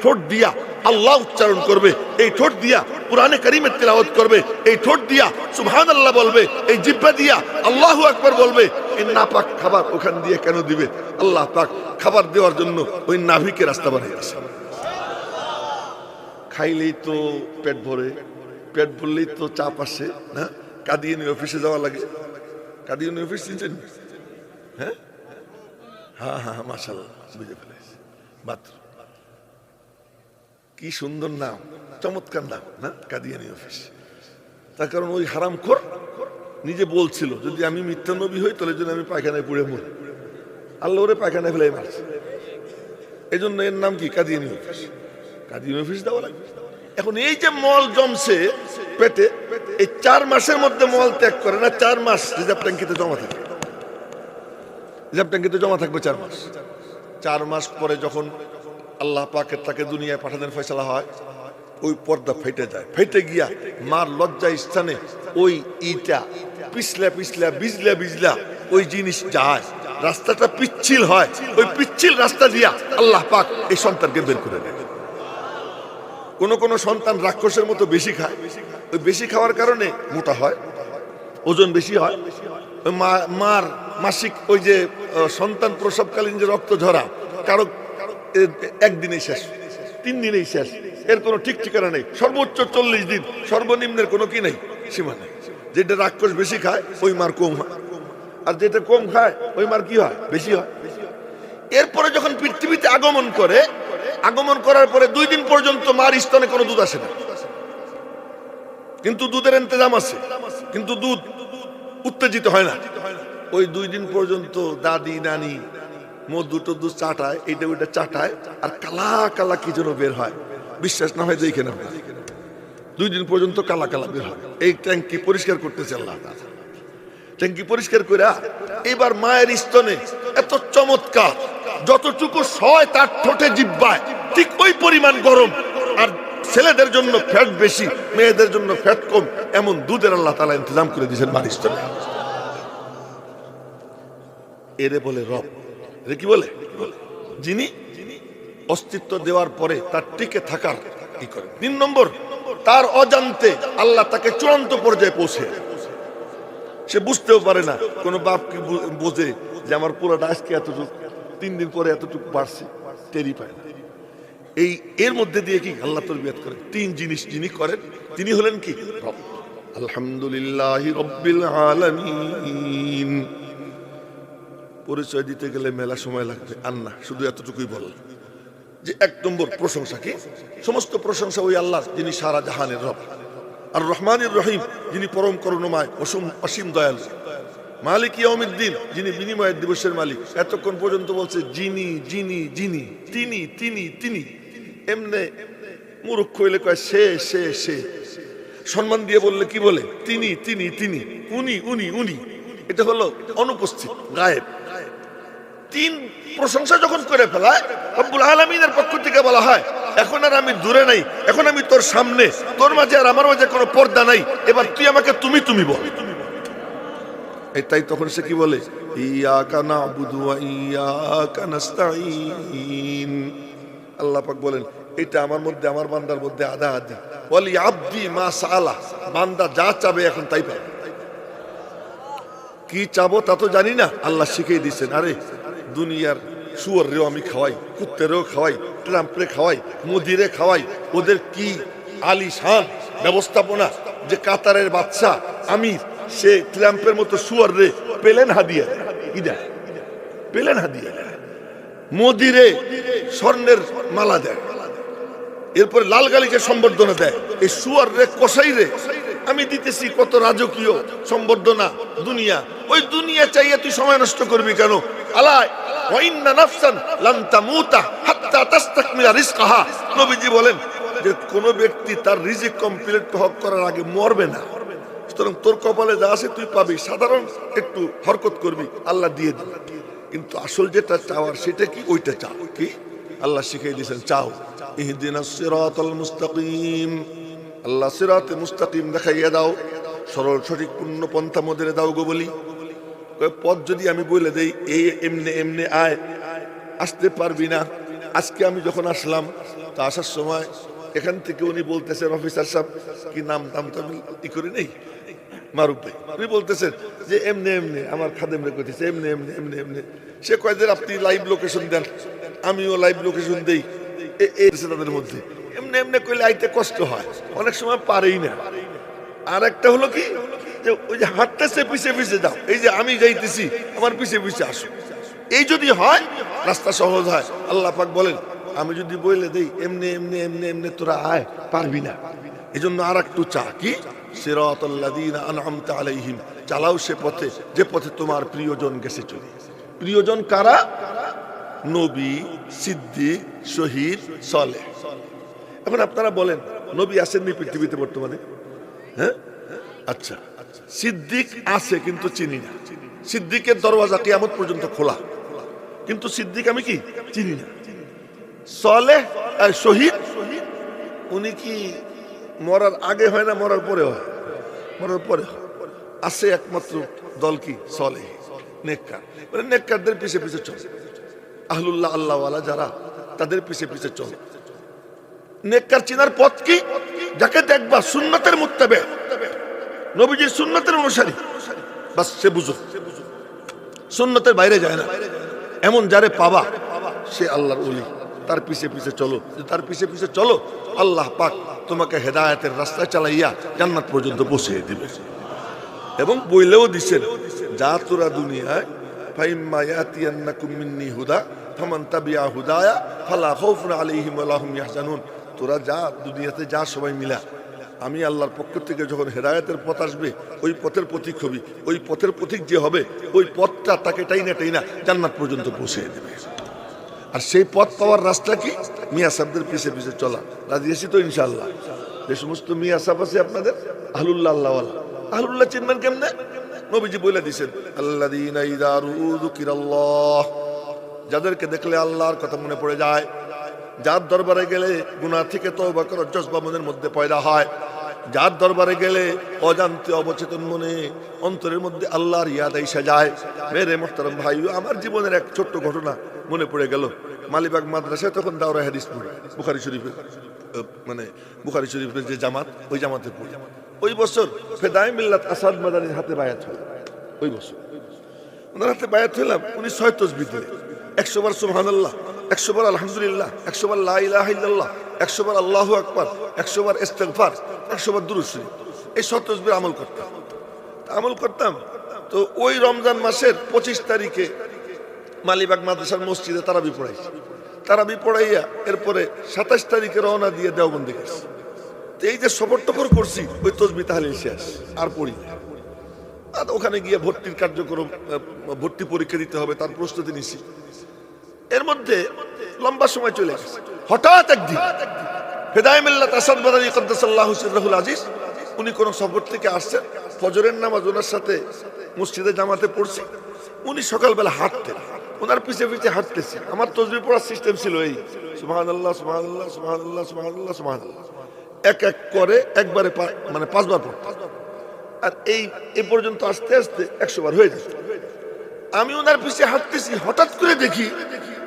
ঠোঁট দিয়া আল্লাহ উচ্চারণ করবে, এই ঠোঁট দিয়া কুরআনে কারীমের তিলাওয়াত করবে, এই ঠোঁট দিয়া সুবহানাল্লাহ বলবে, এই জিহ্বা দিয়া আল্লাহু আকবার বলবে। এই নাপাক খাবার ওখান দিয়ে কেন দিবে? আল্লাহ পাক খাবার দেওয়ার জন্য ওই নাভিকে রাস্তা বানিয়েছে। খাইলেই তো পেট ভরে, পেট ভরলেই তো চাপ আসে না? কাদিয়ানী অফিসে যাওয়া লাগে। কাদিয়ানী অফিস চিনছেন? হ্যাঁ হ্যাঁ হ্যাঁ, মাশাআল্লাহ, বুঝে ফেলেছি। বাথরুম কি সুন্দর নাম, চমৎকার নাম না? কাদিয়ানী অফিস। তার কারণ ওই হারামখোর নিজে বলছিল, যদি আমি মিথ্যা নবী হই তাহলে যদি আমি পায়খানায় পুড়ে মরি। আল্লাহ ওরে পায়খানায় ফেলে মারছে। এই জন্য এর নাম কি? কাদিয়ানী অফিস। কাদিয়ানী অফিস দেওয়া লাগবে। এখন এই যে মল জমছে পেটে, এই 4 মাসের মধ্যে মল ত্যাগ করে না, 4 মাস রিজার্ভ ট্যাঙ্কিতে জমা থাকে। রিজার্ভ ট্যাঙ্কিতে জমা থাকবে 4 মাস। 4 মাস পরে যখন আল্লাহ পাকের তাকে দুনিয়ায় পাঠানোর ফয়সালা হয়, ওই পর্দা ফেটে যায়। ফেটে গিয়া মার লজ্জা স্থানে ওই ইটা পিছলা পিছলা বিজলা বিজলা ওই জিনিস যায়, রাস্তাটা পিচ্ছিল হয়। ওই পিচ্ছিল রাস্তা দিয়া আল্লাহ পাক এই সন্তানকে বের করে দেয়। কোন কোন সন্তান রাক্ষসের মতো বেশি খায়, ওই বেশি খাওয়ার কারণে মোটা হয়, ওজন বেশি হয়। মার মাসিক ওই যে সন্তান প্রসবকালীন যে রক্ত ঝরা, কারো একদিনেই শেষ, 3 দিনেই শেষ, এর কোনো ঠিক ঠিকানা নেই। সর্বোচ্চ 40 দিন, সর্বনিম্নের কোনো কি নেই, সীমা নেই। যেটা রাক্ষস বেশি খায় ওই মার কম হয়, আর যেটা কম খায় ওই মার কি হয়, বেশি হয়। এরপরে যখন পৃথিবীতে আগমন করে, আগমন করার পরে 2 দিন পর্যন্ত মার স্তনে কোনো দুধ আসে না, কিন্তু দুধের ইন্তজাম আছে, কিন্তু দুধ উত্তেজিত হয় না। ওই 2 দিন পর্যন্ত দাদি নানি মধু টধু চাটায়, এইটা ওইটা চাটায়, আর কালা কালা কি যেন বের হয়। বিশ্বাস না হয় যে এখানে 2 দিন পর্যন্ত কালা কালা বের হয়। এই ট্যাঙ্কি পরিষ্কার করতেছে আল্লাহ। ট্যাঙ্কি পরিষ্কার করে এবার মায়ের স্তনে এত চমৎকার, যতটুকু সয় তার ঠোঁটে জিহ্বায় ঠিক ওই পরিমাণ গরম। আর ছেলেদের জন্য ফ্যাট বেশি, মেয়েদের জন্য ফ্যাট কম, এমন দুধের আল্লাহ তাআলা ইন্তজাম করে দিয়েছেন মায়ের স্তনে। এরে বলে রব। এরে কি বলে? যিনি অস্তিত্ব দেওয়ার পরে তার টিকে থাকার কি করে। 3 নম্বর, তার অজান্তে আল্লাহ তাকে চূড়ান্ত পর্যায়ে পৌঁছে, সে বুঝতেও পারে না। কোন বাপ কি বোঝে যে আমার পুরোটা আজকে এতটুকু, 3 দিন পরে এতটুকু বাড়ছে, টেরি পায় না। এই এর মধ্যে দিয়ে কি আল্লাহ তরবিয়ত করেন। 3 জিনিস যিনি করেন তিনি হলেন কি? রব। আলহামদুলিল্লাহি রাব্বিল আলামিন। পরিচয় দিতে গেলে মেলা সময় লাগবে, আর না, শুধু এতটুকুই বললাম যে 1 নম্বর প্রশংসা কি? সমস্ত প্রশংসা ওই আল্লাহ যিনি সারা জাহানের রব। আর রহমানির রহিম, যিনি পরম করুণাময়, অসীম দয়ালু। মালিক ইয়াউমিদ্দিন, যিনি বিনিময়ের দিবসের মালিক। এতক্ষণ পর্যন্ত বলছে যিনি যিনি যিনি, তিনি তিনি তিনি। এমনে মূর্খ হইলে কয় সে সে সে। সম্মান দিয়ে বললে কি বলে? তিনি তিনি তিনি, উনি উনি উনি। এটা হলো অনুপস্থিত, গায়েব। 3 প্রশংসা যখন করে ফেলায় রব্বুল আলামিনের পক্ষ থেকে বলা হয়, এখন আর আমি দূরে নাই, এখন আমি তোর সামনে, তোর মাঝে আর আমার মাঝে কোনো পর্দা নাই, এবার তুই আমাকে তুমি তুমি বল। এটাই তখন সে কি বলে? ইয়াকা না'বুদু ওয়া ইয়াকা নাস্তাঈন। আল্লাহ পাক বলেন, এটা আমার মধ্যে, আমার বান্দার মধ্যে আদা আদি। ওয়ালি আবদি মা সাআলা, বান্দা যা চাবে এখন তাই পাবে। কি চাবো তা তো জানি না, আল্লাহ শিখিয়ে দিচ্ছেন। আরে দুনিয়ার শুয়োরেও আমি খাওয়াই, কুত্তেরেও খাওয়াই, ট্রাম্পরে খাওয়াই, মোদিরে খাওয়াই, ওদের কি আলিশান ব্যবস্থাপনা যে কাতারের বাদশা আমির সে ট্রাম্পের মতো শুয়োর রে পেলেন হাদিয়া কি দেয়, পেলেন হাদিয়া দেয়, মোদিরে স্বর্ণের মালা দেয়, এরপরে লাল গালিকে সম্বর্ধনা দেয়। এই শুয়ার রে কসাই রে আমি দিতেছি কত রাজকীয় সম্বর্ধনা দুনিয়া, ওই দুনিয়া চাইয়ে তুই সময় নষ্ট করবি কেন? আলায় ওয়া ইন্না নাফসান লান তামুতা হাত্তা তাস্তাকমিলা রিজকাহা। নবীজি বলেন যে কোন ব্যক্তি তার রিজিক কমপ্লিট করার আগে মরবে না। সুতরাং তোর কপালে যা আছে তুই পাবি, সাধারণ একটু হরকত করবি, আল্লাহ দিয়ে দিবে। কিন্তু আসল যেটা চাওয়ার সেটা কি? ওইটা চাও কি? আল্লাহ শিখিয়ে দিয়েছেন, চাও ইহদিনাস সিরাতাল মুস্তাকিম, আল্লাহ সিরাতে মুস্তাকিম দেখাইয়া দাও, সরল সঠিক পূর্ণ পন্থা মধ্যে দাও গো বলি। পথ যদি আমি বলে দেই এই এমনে এমনে আয়, আসতে পারবি না। আজকে আমি যখন আসলাম তা আসার সময় এখান থেকে উনি বলতেছেন, অফিসার সাহেব কি নাম তো আমি ই করে নেই, মারুফ ভাই, উনি বলতেছেন যে এমনি এমনি আমার খাদেম রে কইতেছে এমনি এমনি এমনি এমনি। সে কয়দের আপনি লাইভ লোকেশন দেন, আমিও লাইভ লোকেশন দেই, তাদের মধ্যে এমনি এমনি কইলে আইতে কষ্ট হয়, অনেক সময় পারেই না। আর একটা হলো কি যে ওই যে হাঁটতেছে পিছে পিছে যাও, এই যে আমি যাইতেছি আমার পিছে পিছে আসো, এই যদি হয় রাস্তা সহজ হয়। আল্লাহ পাক বলেন আমি যদি বলে দেই এমনি এমনি এমনি এমনি তোরা আয়, পারবি না। এই জন্য আর একটু চা কি সিরাতাল্লাযীনা আনআমতা আলাইহিম, চালাও সে পথে যে পথে তোমার প্রিয়জন গেছে চলে। প্রিয়জন কারা? নবী, সিদ্দিক, শহীদ, সালেহ। এখন আপনারা বলেন নবী আসেননি পৃথিবীতে বর্তমানে? হ্যাঁ, আচ্ছা, সিদ্দিক আছে কিন্তু চিনি না। সিদ্দিকের দরওয়াজা কিয়ামত পর্যন্ত খোলা, কিন্তু সিদ্দিক আমি কি চিনি না। সালেহ আর শহীদ উনি কি মরার আগে হয় না মরার পরে হয়? মরার পরে হয়। আছে একমাত্র দল কি সালেহ, নেককার, মানে নেককারদের পিছে পিছে চলে। আহলুল্লাহ আল্লাহওয়ালা যারা তাদের পিছে পিছে চলে। নেককার চিনার পথ কি? যাকে দেখবা সুন্নতের মুত্তাবে, নবীজির সুন্নতের অনুসারী, বাস সে বুঝো, সুন্নতের বাইরে যায় না। এমন যারে পাবা সে আল্লাহর ওলি, তার পিছে পিছে চলো। তার পিছে পিছে চলো, আল্লাহ পাক তোমাকে হেদায়েতের রাস্তায় চালাইয়া জান্নাত পর্যন্ত পৌঁছে দিবে। এবং বইলেও দিছেন যা তোরা দুনিয়ায় ফাইম্মা ইয়াতিয়ান্নাকুম মিন্নি হুদা ফামান তাবিআ হুদায়া ফালা খাউফুন আলাইহিম ওয়া লা হুম ইয়াহজানুন। তোরা যা দুনিয়াতে যা সবাই মিলা, আমি আল্লাহর পক্ষ থেকে যখন হেদায়েতের পথ আসবে ওই পথের পথিক হবি, ওই পথের পথিক যে হবে ওই পথটা তাকে টাইনা টাইনা জান্নাত পর্যন্ত পৌঁছে দেবে। আর সেই পথ পাওয়ার রাস্তা কি? মিয়া সাহেবদের পিছে পিছে চলা। রাজি আছি তো ইনশাআল্লাহ? যে সমস্ত মিয়া সাহেব আছে আপনাদের আহলুল্লাহ আল্লাহওয়ালা, আহলুল্লাহ চিনবেন কেমনে? নবীজি বলে দিয়েছেন আল্লাযীনা ইযা যুকিরাল্লাহ, যাদেরকে দেখলে আল্লাহর কথা মনে পড়ে যায়, যার দরবারে গেলে গুনাহ থেকে তওবা করার জজবা মনের মধ্যে পয়দা হয়, যার দরবারে গেলে অজান্তে অবচেতন মনে অন্তরের মধ্যে আল্লাহর ইয়াদ এসে যায়। মেরে মুহতারাম ভাই, আমার জীবনের এক ছোট্ট ঘটনা মনে পড়ে গেল। মালিবাগ মাদ্রাসায় তখন দাওরা হাদিস পড়ে, বুখারী শরীফের মানে বুখারী শরীফের যে জামাত, ওই জামাতে পড়ে। ওই বছর ফেদায়ে মিল্লাত আসাদ মাদানির হাতে বায়াত হল। ওই বছর ওনার হাতে বায়াত হলাম। উনি 6 তাসবিহ দিলেন, 100 বার সুবহানাল্লাহ, 100 বার আলহামদুলিল্লাহ, 100 বার লা ইলাহা ইল্লাল্লাহ, 100 বার আল্লাহু আকবার, 100 বার ইস্তিগফার, 100 বার দুরূদ শরীফ। এই 100 তাসবিহ আমল করতাম। তো ওই রমজান মাসের 25 তারিখে মালিবাগ মাদ্রাসার মসজিদে তারাবি পড়াইছি। তারাবি পড়াইয়া এরপরে 27 তারিখে রওনা দিয়ে দেওবন্দে গেছি। এই যে সবর টকর করছি ওই তাসবিহ তাহলিল শেষ, আর পড়ি না। আর ওখানে গিয়ে ভর্তির কার্যক্রম, ভর্তি পরীক্ষা দিতে হবে, তার প্রস্তুতি নিছি। এর মধ্যে লম্বা সময় চলে গেছে। হঠাৎ একদিন ফেদায়ে মিল্লাত আসাদ মাদানী কদ্দাসাল্লাহু সিররাহুল আজিজ, উনি কোন সফর থেকে আসছেন, ফজরের নামাজ ওনার সাথে মসজিদে জামাতে পড়ছি। উনি সকালবেলা হাঁটতেন, ওনার পিছে পিছে হাঁটতেছি। আমার তাসবিহ পড়ার সিস্টেম ছিল এই সুবহানাল্লাহ সুবহানাল্লাহ সুবহানাল্লাহ সুবহানাল্লাহ সুবহানাল্লাহ, এক এক করে একবারে মানে 5 বার পড়তাম। আর এই পর্যন্ত আস্তে আস্তে 100 বার হয়ে যেত। আমি ওনার পিছে হাঁটতেছি, হঠাৎ করে দেখি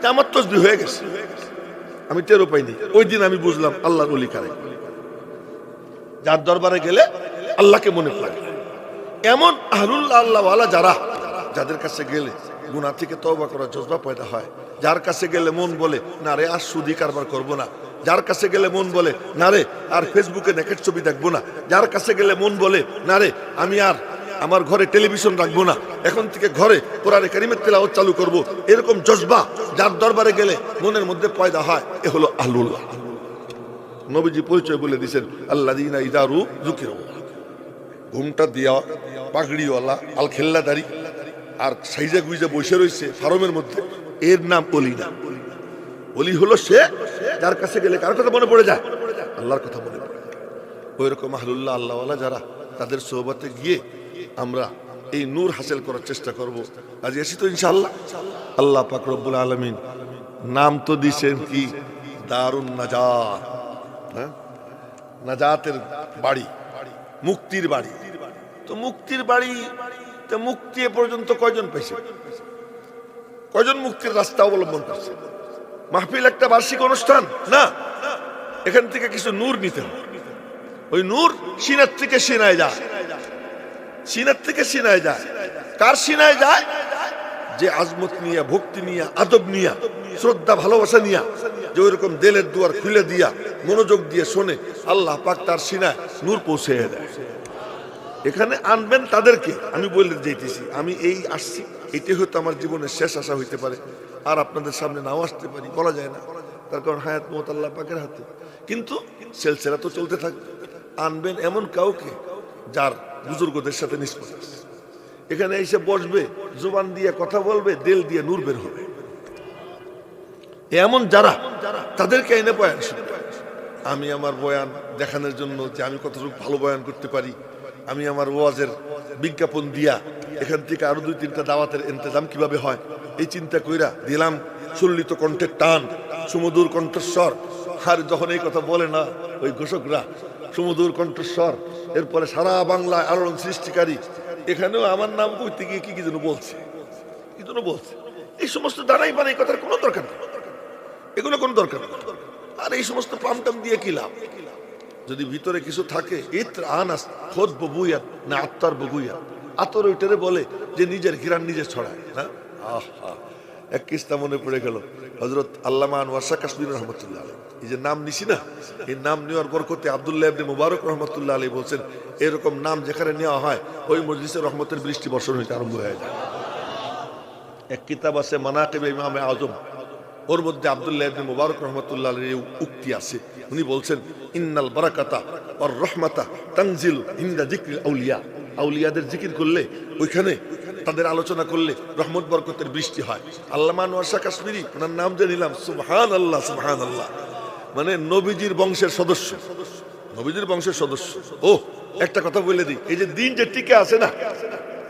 যে আমার তাসবিহ হয়ে গেছে। আমি টেরও পাইনি। ওই দিন আমি বুঝলাম আল্লাহর ওলি কারে, যার দরবারে গেলে আল্লাহকে মনে পড়ে। এমন আহলুল্লাহ আল্লাহওয়ালা যারা যাদের কাছে গেলে গুনাহ থেকে তওবা করার জজবা পয়দা হয়, যার কাছে গেলে মন বলে না রে আর সুদি কারবার করবো না, যার কাছে গেলে মন বলে না রে আর ফেসবুকে নেকেট ছবি দেখবো না, যার কাছে গেলে মন বলে না রে আমি আর আমার ঘরে টেলিভিশন রাখবো না, এখন থেকে ঘরে কোরআনে কারিমের তেলাওয়াত চালু করব, এরকম জজবা যার দরবারে গেলে মনের মধ্যে পয়দা হয়, এ হলো আহলুল্লাহ। নবীজি পরিচয় বলে দিয়েছেন আল্লাযীনা ইযা যুকিরু, ঘুমটা দিয়া পাগড়িওয়ালা আল খেল্লাদারি আর সাইজা গুইজা বসে রয়েছে ফার্মের মধ্যে, এর নাম ওলি না। ওলি হলো সে যার কাছে গেলে কার কথা মনে পড়ে যায়, আল্লাহর কথা মনে পড়ে যায়। ওই রকম আহলুল্লাহ আল্লাহওয়ালা যারা, তাদের সোহবতে গিয়ে আমরা এই নূর হাসিল করার চেষ্টা করব। আজ এসি তো ইনশাআল্লাহ। আল্লাহ পাক রব্বুল আলামিন নাম তো দিয়েছেন কি দারুন নাজাত, হ্যাঁ, নাজাতের বাড়ি, মুক্তির বাড়ি। তো মুক্তির বাড়ি, তো মুক্তি এ পর্যন্ত কয়জন পেয়েছে, কয়জন মুক্তির রাস্তা অবলম্বন করছে? মাহফিল একটা বার্ষিক অনুষ্ঠান না, এখান থেকে কিছু নূর নিতে হবে। ওই নূর সিনার থেকে সিনায় যায়, সিনার থেকে সিনায় যায়। কার সিনায় যায়? যে আজমত নিয়া, ভক্তি নিয়া, আদব নিয়া, শ্রদ্ধা ভালোবাসা নিয়া, যে ওইরকম দিলের দুয়ার খুলে দিয়া মনোযোগ দিয়ে শোনে, আল্লাহ পাক তার সিনায় নূর পৌঁছে দেয়। এখানে আনবেন তাদেরকে। আমি বলে যেতেছি আমি এই আসছি, এটি হয়তো আমার জীবনের শেষ আশা হইতে পারে, আর আপনাদের সামনে নাও আসতে পারি, বলা যায় না, তার কারণ হায়াত মওত আল্লাহ পাকের হাতে। কিন্তু সিলসিলা তো চলতে থাকবে। আনবেন এমন কাউকে যার বুজুর্গদের সাথে নিষ্পত আছে, এখানে এসে বসবে, জবান দিয়ে কথা বলবে, দিল দিয়ে নূর বের হবে। এমন যারা, তাদেরকে এনে বয়ান শুনবে। আমি আমার বয়ান দেখানোর জন্য যে আমি কতটুকু ভালো বয়ান করতে পারি, আমি আমার ওয়াজের বিজ্ঞাপন দিয়া এখান থেকে আরো 2-3টা দাওয়াতের ইন্তজাম কিভাবে হয় এই চিন্তা কইরা দিলাম সুললিত কণ্ঠের টান, সুমধুর কণ্ঠস্বর। আর যখন এই কথা বলে না ওই ঘোষকরা, সুমধুর কণ্ঠস্বর, এরপরে সারা বাংলায় আলোড়ন সৃষ্টিকারী, এখানেও আমার নাম কইতে গিয়ে কি যেন বলছে, কি যেন বলছে। এই সমস্ত দাঁড়াই বানাই কথার কোনো দরকার নেই, এগুলো কোনো দরকার নেই। আর এই সমস্ত পামটাম দিয়ে কি লাভ? যদি ভিতরে কিছু থাকে, ইত্র আনাস খোদ ববুয়াত না আত্মার ববুয়াত, আতর ওইটারে বলে যে নিজের ঘিরান নিজে ছড়ায় না। আহা, এক কিস্তা মনে পড়ে গেল, হযরত আল্লামা আনোয়ার শাহ কাশ্মীরি রহমতুল্লাহ আলাইহি, এই যে নাম নিছি না, এই নাম নেওয়ার বরকতে আব্দুল্লাহ ইবনে মুবারক রহমতুল্লাহ আলাইহি বলছেন, এরকম নাম যেখানে নেওয়া হয় ওই মজলিসে রহমতের বৃষ্টি বর্ষণ হইতে আরম্ভ হয়ে যায়। এক কিতাব আছে মানাকিব ইমাম আজম, ওর মধ্যে আব্দুল্লাহ ইবনে মুবারক রহমতুল্লাহ আলাইহির উক্তি আছে। উনি বলছেন ইন্নাল বারাকাতা ওয়ার রাহমাতা তানজিলু ইনদা যিকরিল আউলিয়া, আউলিয়াদের জিকির করলে, ওইখানে তাদের আলোচনা করলে রহমত বরকতের বৃষ্টি হয়। আল্লামা আনোয়ার শাহ কাশ্মীরি, ওনার নাম যে নিলাম, সুবহানাল্লাহ সুবহানাল্লাহ, মানে নবীজির বংশের সদস্য, নবীজির বংশের সদস্য। ও একটা কথা বলে দিই, এই যে দিন যে টিকে আছে না,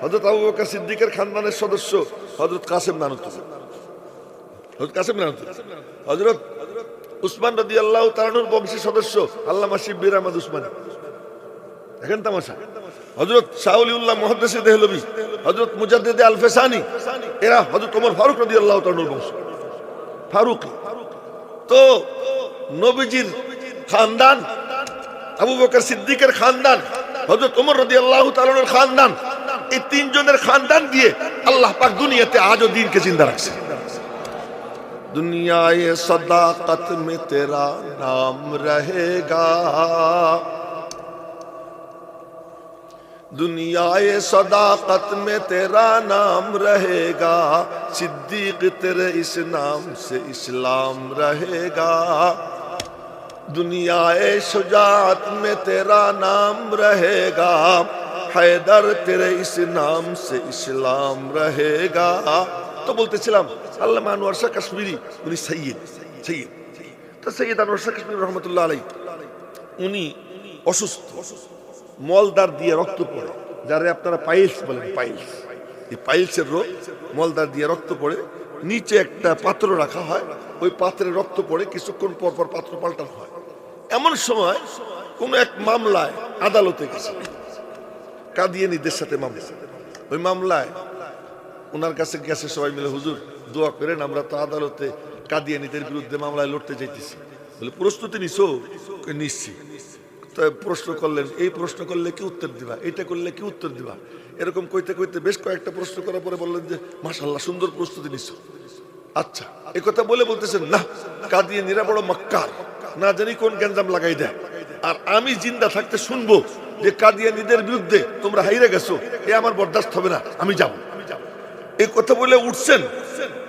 হযরত আবু বকর সিদ্দিকের খানদানের সদস্য হযরত কাসেম নানুতুল্লাহ, হযরত কাসেম নানুতুল্লাহ, হযরত উসমান রাদিয়াল্লাহু তাআলা আনহুর বংশের সদস্য আল্লামা শিববির আহমদ উসমানী। দেখেন তামাশা, হযরত শাহ ওলিউল্লাহ মুহাদ্দিস দেহলভী, হযরত মুজাদ্দিদ আল ফেসানি, এরা হযরত ওমর ফারুক রাদিয়াল্লাহু তাআলা আনহুর বংশ, ফারুকী। তো নবীজির খানদান, আবু বকর সিদ্দিকের খানদান, হযরত ওমর রাদিয়াল্লাহু তাআলা আনহুর খানদান, এই তিনজনের খানদান দিয়ে আল্লাহ পাক দুনিয়াতে আজও দ্বীনকে জিন্দা রাখছে। दुनियाए सदाकत में तेरा नाम रहेगा, दुनियाए सदाकत में तेरा नाम रहेगा, सिद्दीक तेरे इस नाम से इस्लाम रहेगा, दुनियाए शुजाअत में तेरा नाम रहेगा, हैदर तेरे इस नाम से इस्लाम रहेगा। তো বলতেছিলাম আল্লামা আনোয়ার শাহ কাশ্মীরি, উনি সৈয়দ, তো সৈয়দ আনোয়ার শাহ কাশ্মীরি রহমতুল্লাহ আলাইহি, উনি অসুস্থ, মলদার দিয়ে রক্ত পড়ে, যারে আপনারা পাইলস বলেন, পাইলস, এই পাইলসের রোগ, মলদার দিয়ে রক্ত পড়ে, নিচে একটা পাত্র রাখা হয়, ওই পাত্রে রক্ত পড়ে, কিছুক্ষণ পর পর পাত্র পাল্টানো হয়। এমন সময় কোন এক মামলায় আদালতে গেছে, কাদিয়ানীদের সাথে মামলা, ওই মামলায় ওনার কাছে গেছে সবাই মিলে, হুজুর দোয়া করেন, আমরা তো আদালতে কাদিয়ানীদের বিরুদ্ধে মামলায় লড়তে চাইতেছি। বলে প্রস্তুতি নিছো? নিচ্ছি। তো প্রশ্ন করলেন, এই প্রশ্ন করলে কি উত্তর দিবা, এটা করলে কি উত্তর দিবা, এরকম কইতে কইতে বেশ কয়েকটা প্রশ্ন করার পরে বললেন যে মাশাআল্লাহ সুন্দর প্রস্তুতি নিছো। আচ্ছা, এই কথা বলে বলতেছেন না কাদিয়ানীরা বড় মক্কার, না জানি কোন গ্যাঞ্জাম লাগাই দেয়, আর আমি জিন্দা থাকতে শুনবো যে কাদিয়ানীদের বিরুদ্ধে তোমরা হাইরে গেছো, এ আমার বরদাস্ত হবে না, আমি যাব। এই কথা বলে উঠছেন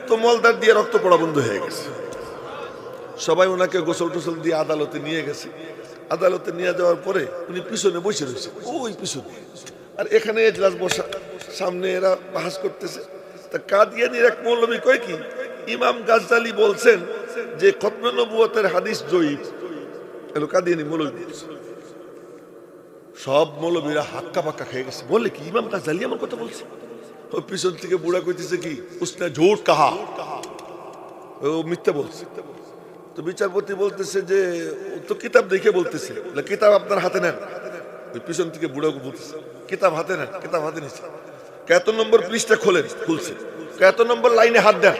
তো মলদার দিয়ে রক্ত পড়া বন্ধ হয়ে গেছে। সবাই ওনাকে গোসল টোসল দিয়ে আদালতে নিয়ে গেছে। আদালতে নিয়ে যাওয়ার পরে উনি পিছনে বসে রয়েছে, ওই পিছনে, আর এখানে এজলাস বসা, সামনে এরা বাহাস করতেছে। তা কাদিয়ানীর এক মৌলবী কয় কি, ইমাম গাজ্জালি বলছেন যে খতমে নবুয়তের হাদিস জয়ীফ। এলো কাদিয়ানী মৌলবী বলছে। সব মৌলবীরা হাক্কা পাক্কা খেয়ে গেছে, বলে কি ইমাম গাজ্জালি আমার কথা বলছে। ও পিছন থেকে বুড়া কইতেছে কি উসনে ঝুট কাহা, ও মিথ্যা বলছে। তো বিচারপতি বলতেছে যে তো কিতাব দেখে বলতেছে, কিতাব আপনার হাতে নেন। ওই পিছন থেকে বুড়া বলতেছে কিতাব হাতে নেন, কিতাব হাতে নিচ্ছে। কত নম্বর পৃষ্ঠা খোলেন, খুলছে। কত নম্বর লাইনে হাত দেন,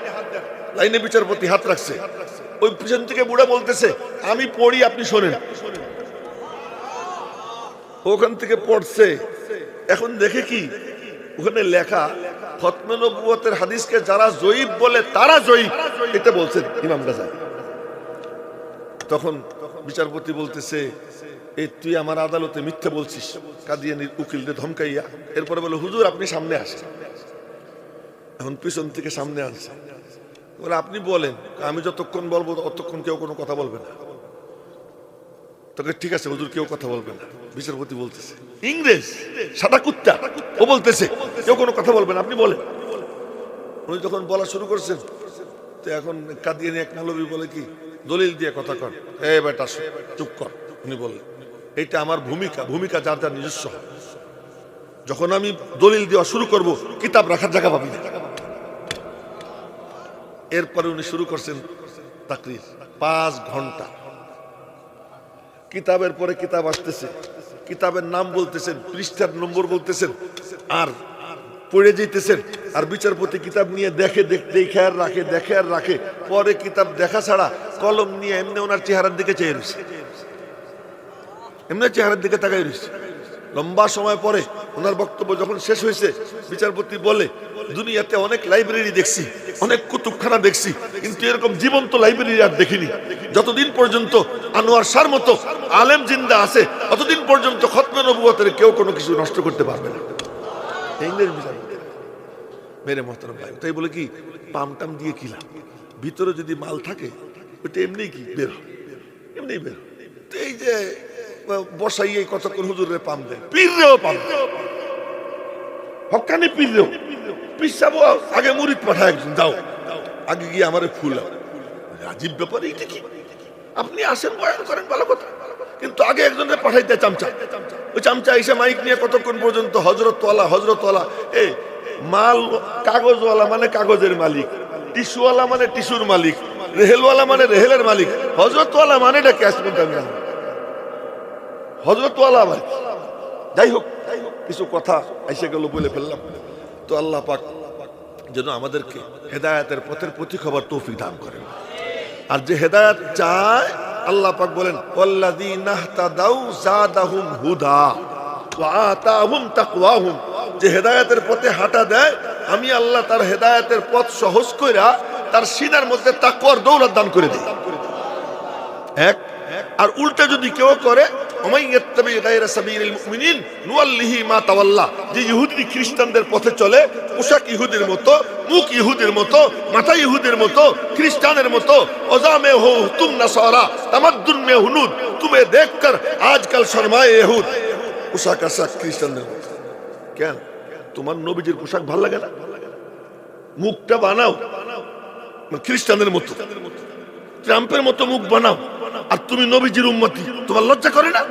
লাইনে বিচারপতি হাত রাখছে। ওই পিছন থেকে বুড়া বলতেছে আমি পড়ি আপনি শোনেন। ওখান থেকে পড়ছে। এখন দেখে কি ওখানে লেখা খতমে নবুয়তের হাদিসকে যারা জয়ীফ বলে তারা জয়ীফ, এটা বলছেন ইমাম গাজ্জালি। তখন বিচারপতি বলতেছে এই তুই আমার আদালতে মিথ্যা বলছিস, কাদিয়ানীর উকিলদের ধমকাইয়া। এরপরে বলে হুজুর আপনি সামনে আসেন। এখন পিছন থেকে সামনে আনছে, বলে আপনি বলেন, আমি যতক্ষণ বলবো ততক্ষণ কেউ কোনো কথা বলবে না। তোকে ঠিক আছে হুজুর, কেউ কথা বলবে না। বিচারপতি বলতেছে ইংরেজ সাদা কুত্তা, ও বলতেছে কেউ কোনো কথা বলবে না, আপনি বলেন। উনি যখন বলা শুরু করছেন তো এখন কাদিয়ানী এক মৌলবী বলে কি দলিল দিয়ে কথা কর, এ বেটা চুপ কর। উনি বললেন এইটা আমার ভূমিকা, ভূমিকা যার যার নিজস্ব। যখন আমি দলিল দেওয়া শুরু করব কিতাব রাখার জায়গা পাবি না। এরপরে উনি শুরু করছেন তাকরির 5 ঘন্টা। কিতাবের পরে কিতাব আসতেছে, কিতাবের নাম বলতেছেন, পৃষ্ঠার নম্বর বলতেছেন, আর পড়ে যেতেছেন। আর বিচারপতি কিতাব নিয়ে দেখে দেখে আর রাখে, দেখে আর রাখে। পরে কিতাব দেখা ছাড়া কলম নিয়ে এমনি ওনার চেহারার দিকে চেয়ে রয়েছে, এমনি চেহারার দিকে তাকাই রয়েছে। লম্বা সময় পরে ওনার বক্তব্য যখন শেষ হয়েছে, বিচারপতি বলে দুনিয়াতে অনেক লাইব্রেরি দেখছি, অনেক কুতুবখানা দেখছি, কিন্তু এরকম জীবন্ত লাইব্রেরি আর দেখিনি। যতদিন পর্যন্ত আনোয়ার শাহর মতো আলেম জিন্দা আছে ততদিন পর্যন্ত খতমে নবুয়তের কেউ কোনো কিছু নষ্ট করতে পারবে না। ইংরেজ বিচারপতি মেরে মহতরম ভাই, তাই বলে কি পাম টাম দিয়ে কি লাভ, ভিতরে যদি মাল থাকে ওইটা এমনি কি বের হয়, এমনি বের হয়। তো এই যে বসাইয়ে কতক্ষণ হুজুরের পাম দেয়, পীররেও পাম দেয়, হক্কানি পীররেও পিসাবো আগে মুরিদ পাঠায় একজন, যাও আগে গিয়ে আমারে ফুল। আজীব ব্যাপার এইটা কি, আপনি আসেন বয়ান করেন ভালো কথা, কিন্তু আগে একজনের পাঠাইতে চামচা, ওই চামচা এসে মাইক নিয়ে কতক্ষণ পর্যন্ত হজরতওয়ালা হজরতওয়ালা। এই মাল কাগজওয়ালা মানে কাগজের মালিক, টিস্যুওয়ালা মানে টিস্যুর মালিক, রেহেলওয়ালা মানে রেহেলের মালিক, হজরতওয়ালা মানে এটা ক্যাশ মেটার হজরতওয়ালা মালিক। যাই হোক কিছু কথা এসে গেল বলে ফেললাম। তো আল্লাহ পাক যেন আমাদেরকে হেদায়েতের পথের প্রতীক হবার তৌফিক দান করেন। আর যে হেদায়েত চায় আল্লাহ পাক বলেন ওয়াল্লাযীনা ইহতাদাউ যাদাহুম হুদা ওয়া আতাহুম তাকওয়াহুম, যে হেদায়েতের পথে হাঁটা দেয় আমি আল্লাহ তার হেদায়েতের পথ সহজ কইরা তার সিনার মধ্যে তাকওয়ার দৌলত দান করে দেই। এক আর উল্টা যদি কেউ করে যে ইহুদি খ্রিস্টানদের পথে চলে, পোশাক ইহুদির মতো, মুখ ইহুদির মতো, মাথা ইহুদির মতো, খ্রিস্টানের মতো, ওজামে হো তুম নাসারা তামাদ্দুন মে হুনুদ তুমি দেখকর আজকাল শর্মায়ে ইহুদ। পোশাক আশাক খ্রিস্টানদের মতো। কেন তোমার নবীজির পোশাক ভালো লাগে না? মুখটা বানাও খ্রিস্টানদের মতো, ট্রাম্পের মতো মুখ বানাও, আর তুমি নবীজির উম্মতি, তোমার লজ্জা করে না?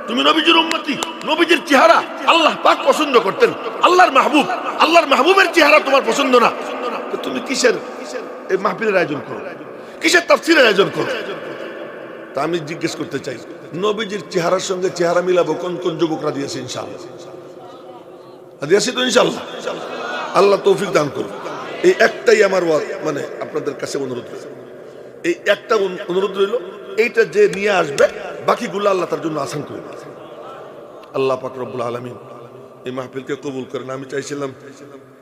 তুমি নবীজির উম্মতি, নবীজির চেহারা আল্লাহ পাক পছন্দ করতেন, আল্লাহর মাহবুব, আল্লাহর মাহবুবের চেহারা তোমার পছন্দ না, তো তুমি কিসের এই মাহফিলের আয়োজন করো, কিসের তাফসীরের আয়োজন করো? তা আমি জিজ্ঞেস করতে চাই, নবীজির চেহারার সঙ্গে চেহারা মিলাবো কোন কোন যুবকরা দিয়েছে? ইনশাআল্লাহ দিয়েছি তো ইনশাআল্লাহ। আল্লাহ তৌফিক দান করুন। এই একটাই আমার মানে আপনাদের কাছে অনুরোধ, এই একটা অনুরোধ রইল, এইটা যে নিয়ে আসবে বাকিগুলো আল্লাহ তার জন্য আসান করে দিয়েছে। আল্লাহ পাক রব্বুল আলামিন এই মাহফিলকে কবুল করেন। আমি চাইছিলাম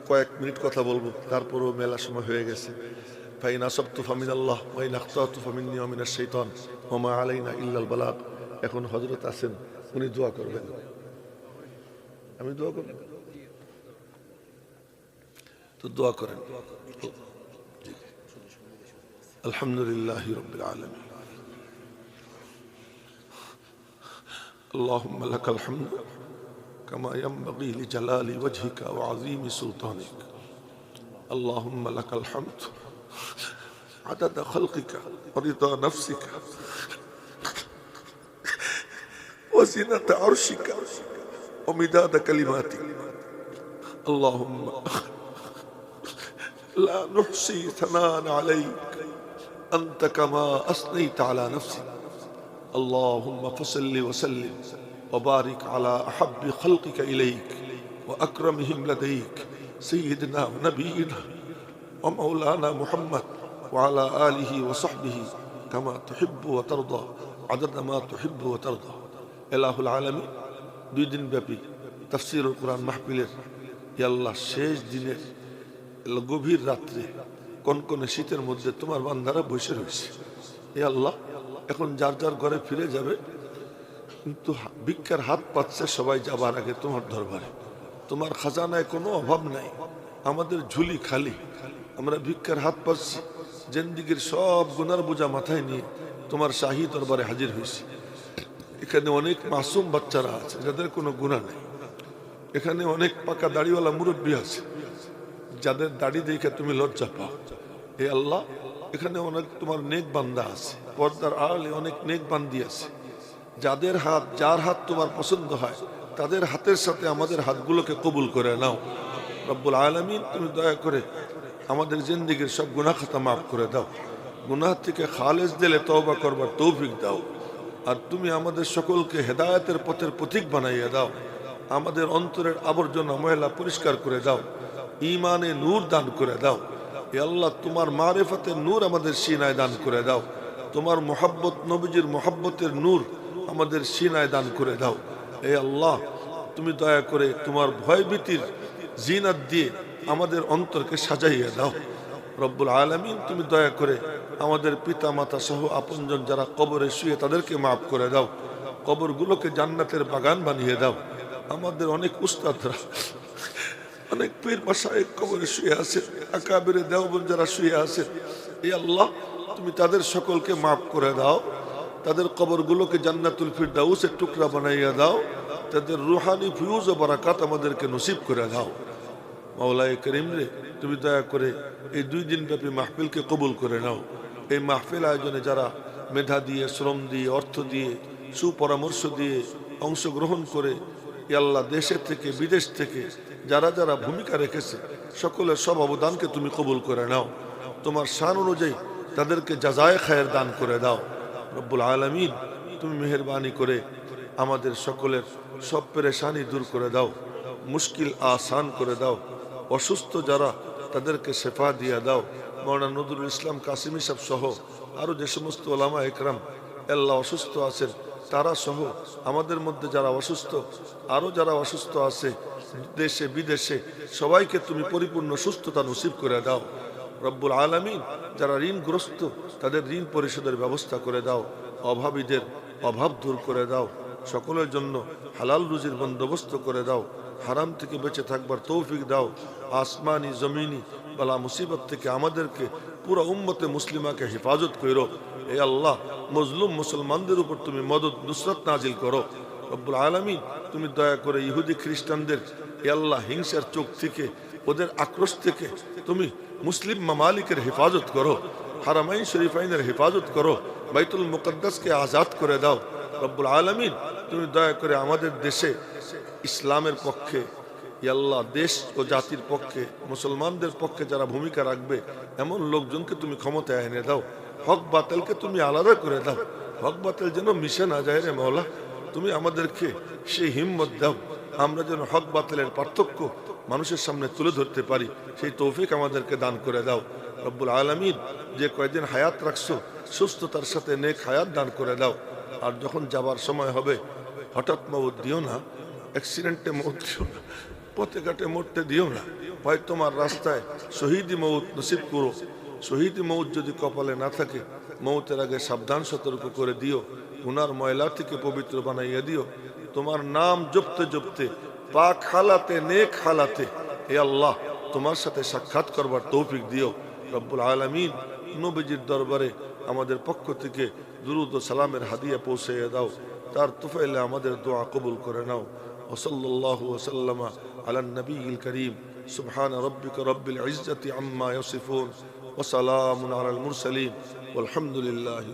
কয়েক মিনিট কথা বলবো, তারপরও মেলা সময় হয়ে গেছে। ফাইন আসাবতু ফামিনাল্লাহ ওয়া ইন আখতাতু ফামিন্নী ওয়া মিনাশ শাইতান ওয়া মা আলাইনা ইল্লাল বালাগ। এখন হযরত আছেন, উনি দোয়া করবেন। আমি দোয়া করব, তো দোয়া করেন। আলহামদুলিল্লাহি রাব্বিল আলামিন। اللهم لك الحمد كما ينبغي لجلال وجهك وعظيم سلطانك. اللهم لك الحمد عدد خلقك ورضا نفسك وزنة عرشك ومداد كلماتك. اللهم لا نحصي ثناء عليك أنت كما أثنيت على نفسك. اللهم فصل وسلم وبارك على أحب خلقك إليك وأكرمهم لديك سيدنا ونبينا ومولانا محمد وعلى آله وصحبه كما تحب وترضى عدد ما تحب وترضى. إله العالمين দুই দিন ব্যাপী তাফসীরুল কুরআন মাহফিলের আল্লাহ শেষ দিনের গভীর রাত্রে কনকনে শীতের মধ্যে তোমার বান্দারা বসে রয়েছে। এ আল্লাহ, এখন যার যার ঘরে ফিরে যাবে, কিন্তু ভিক্ষার হাত পাচ্ছে সবাই যাবার আগে তোমার দরবারে। তোমার খাজানায় কোনো অভাব নাই, আমাদের ঝুলি খালি। আমরা ভিক্ষার হাত পাচ্ছি, জিন্দেগীর সব গুনার বোঝা মাথায় নিয়ে তোমার শাহী দরবারে হাজির হয়েছি। এখানে অনেক মাসুম বাচ্চারা আছে যাদের কোনো গুনাহ নেই। এখানে অনেক পাকা দাড়িওয়ালা মুরব্বী আছে যাদের দাড়ি দেখে তুমি লজ্জা পাও। হে আল্লাহ, এখানে অনেক তোমার নেক বান্দা আছে, পর্দার আড়ালে অনেক নেক বান্দি আছে, যাদের হাত, যার হাত তোমার পছন্দ হয় তাদের হাতের সাথে আমাদের হাতগুলোকে কবুল করে নাও। রব্বুল আলামিন, তুমি দয়া করে আমাদের জিন্দেগীর সব গুনাহ খাতা মাফ করে দাও। গুনাহ থেকে খালেস দিলে তওবা করবার তৌফিক দাও। আর তুমি আমাদের সকলকে হেদায়েতের পথের পথিক বানাইয়া দাও। আমাদের অন্তরের আবর্জনা ময়লা পরিষ্কার করে দাও। ঈমানে নূর দান করে দাও। হে আল্লাহ, তোমার মারিফাতের নূর আমাদের সিনায় দান করে দাও। তোমার মোহাব্বত, নবীজির মোহাব্বতের নূর আমাদের সিনায় দান করে দাও। হে আল্লাহ, তুমি দয়া করে তোমার ভয়ভীতির জিনাত দিয়ে আমাদের অন্তরকে সাজাইয়া দাও। রব্বুল আলামিন, তুমি দয়া করে আমাদের পিতা মাতা সহ আপনজন যারা কবরে শুয়ে তাদেরকে মাফ করে দাও। কবরগুলোকে জান্নাতের বাগান বানিয়ে দাও। আমাদের অনেক উস্তাদরা, অনেক পীর মাশায়েখ কবরে শুয়ে আছেন, আকাবিরে দেওবন্দ যারা শুয়ে আছেন, এই আল্লাহ তুমি তাদের সকলকে মাফ করে দাও। তাদের কবরগুলোকে জান্নাতুল ফিরদাউসের টুকরা বানাইয়া দাও। তাদের রুহানি ফিউজ ও বারাকাত আমাদেরকে নসিব করে দাও। মাওলায়ে করিম রে, তুমি দয়া করে এই দুই দিন ব্যাপী মাহফিলকে কবুল করে নাও। এই মাহফিল আয়োজনে যারা মেধা দিয়ে, শ্রম দিয়ে, অর্থ দিয়ে, সুপরামর্শ দিয়ে অংশগ্রহণ করে, আল্লাহ দেশের থেকে বিদেশ থেকে যারা যারা ভূমিকা রেখেছে সকলের সব অবদানকে তুমি কবুল করে নাও। তোমার শান অনুযায়ী তাদেরকে জাযায়ে খায়ের দান করে দাও। রব্বুল আলামিন, তুমি মেহেরবানি করে আমাদের সকলের সব পেরেশানি দূর করে দাও, মুশকিল আসান করে দাও। অসুস্থ যারা তাদেরকে শেফা দিয়ে দাও। মাওলানা নজরুল ইসলাম কাসিমি সাহেব সহ আরও যে সমস্ত ওলামা একরাম আল্লাহ অসুস্থ আছেন তারা সহ আমাদের মধ্যে যারা অসুস্থ, আরও যারা অসুস্থ আছে দেশে বিদেশে, সবাইকে তুমি পরিপূর্ণ সুস্থতা নসিব করে দাও। রব্বুল আলামিন, যারা ঋণগ্রস্ত তাদের ঋণ পরিশোধের ব্যবস্থা করে দাও। অভাবীদের অভাব দূর করে দাও। সকলের জন্য হালাল রুজির বন্দোবস্ত করে দাও। হারাম থেকে বেঁচে থাকবার তৌফিক দাও। আসমানি জমিনি বালা মুসিবত থেকে আমাদেরকে পুরো উম্মতে মুসলিমাকে হেফাজত করো। এ আল্লাহ, মজলুম মুসলমানদের উপর তুমি মদদ নুসরত নাজিল করো। রব্বুল আলামিন, তুমি দয়া করে ইহুদি খ্রিস্টানদের এ আল্লাহ হিংসার চোখ থেকে, ওদের আক্রোশ থেকে তুমি মুসলিম মামালিকের হেফাজত করো। হারামাইন শরীফাইনের হেফাজত করো। বাইতুল মুকদ্দাসকে আজাদ করে দাও। রব্বুল আলামিন, তুমি দয়া করে আমাদের দেশে ইসলামের পক্ষে, আল্লাহ দেশ ও জাতির পক্ষে, মুসলমানদের পক্ষে যারা ভূমিকা রাখবে এমন লোকজনকে তুমি ক্ষমতায় এনে দাও। হক বাতিলকে তুমি আলাদা করে দাও। হক বাতিল যেন মিশে না যায় রে মওলা। তুমি আমাদেরকে সেই হিম্মত দাও, আমরা যেন হক বাতিলের পার্থক্য মানুষের সামনে তুলে ধরতে পারি, সেই তৌফিক আমাদেরকে দান করে দাও। রব্বুল আলামিন, যে কয়দিন হায়াত রাখছো সুস্থতার সাথে নেক হায়াত দান করে দাও। আর যখন যাবার সময় হবে হঠাৎ মৌত দিও না, অ্যাক্সিডেন্টে মৌত দিও না, পথে ঘাটে মরতে দিও না। ভাই তোমার রাস্তায় শহীদি মৌত নসিব করো। শহীদি মৌত যদি কপালে না থাকে, মৌতের আগে সাবধান সতর্ক করে দিও, গুনার ময়লা থেকে পবিত্র বানাইয়া দিও। তোমার নাম জপতে জপতে পাক হালাতে নেক হালাতে হে আল্লাহ তোমার সাথে সাক্ষাৎ করবার তৌফিক দিও। রব্বুল আলামিন নবীজির দরবারে আমাদের পক্ষ থেকে দুরুদ ও সালামের হাদিয়া পৌঁছে দাও, তার তুফাইলে আমাদের দোয়া কবুল করে নাও। ওসল্লাল্লাহু ওয়াসাল্লামা আলান নবিয়িল করিম। সুবহান রাব্বিকা রব্বিল ইজ্জাতি আম্মা ইয়াসিফুন ওয়া সালামুন আলাল মুরসালিন ওয়ালহামদুলিল্লাহি।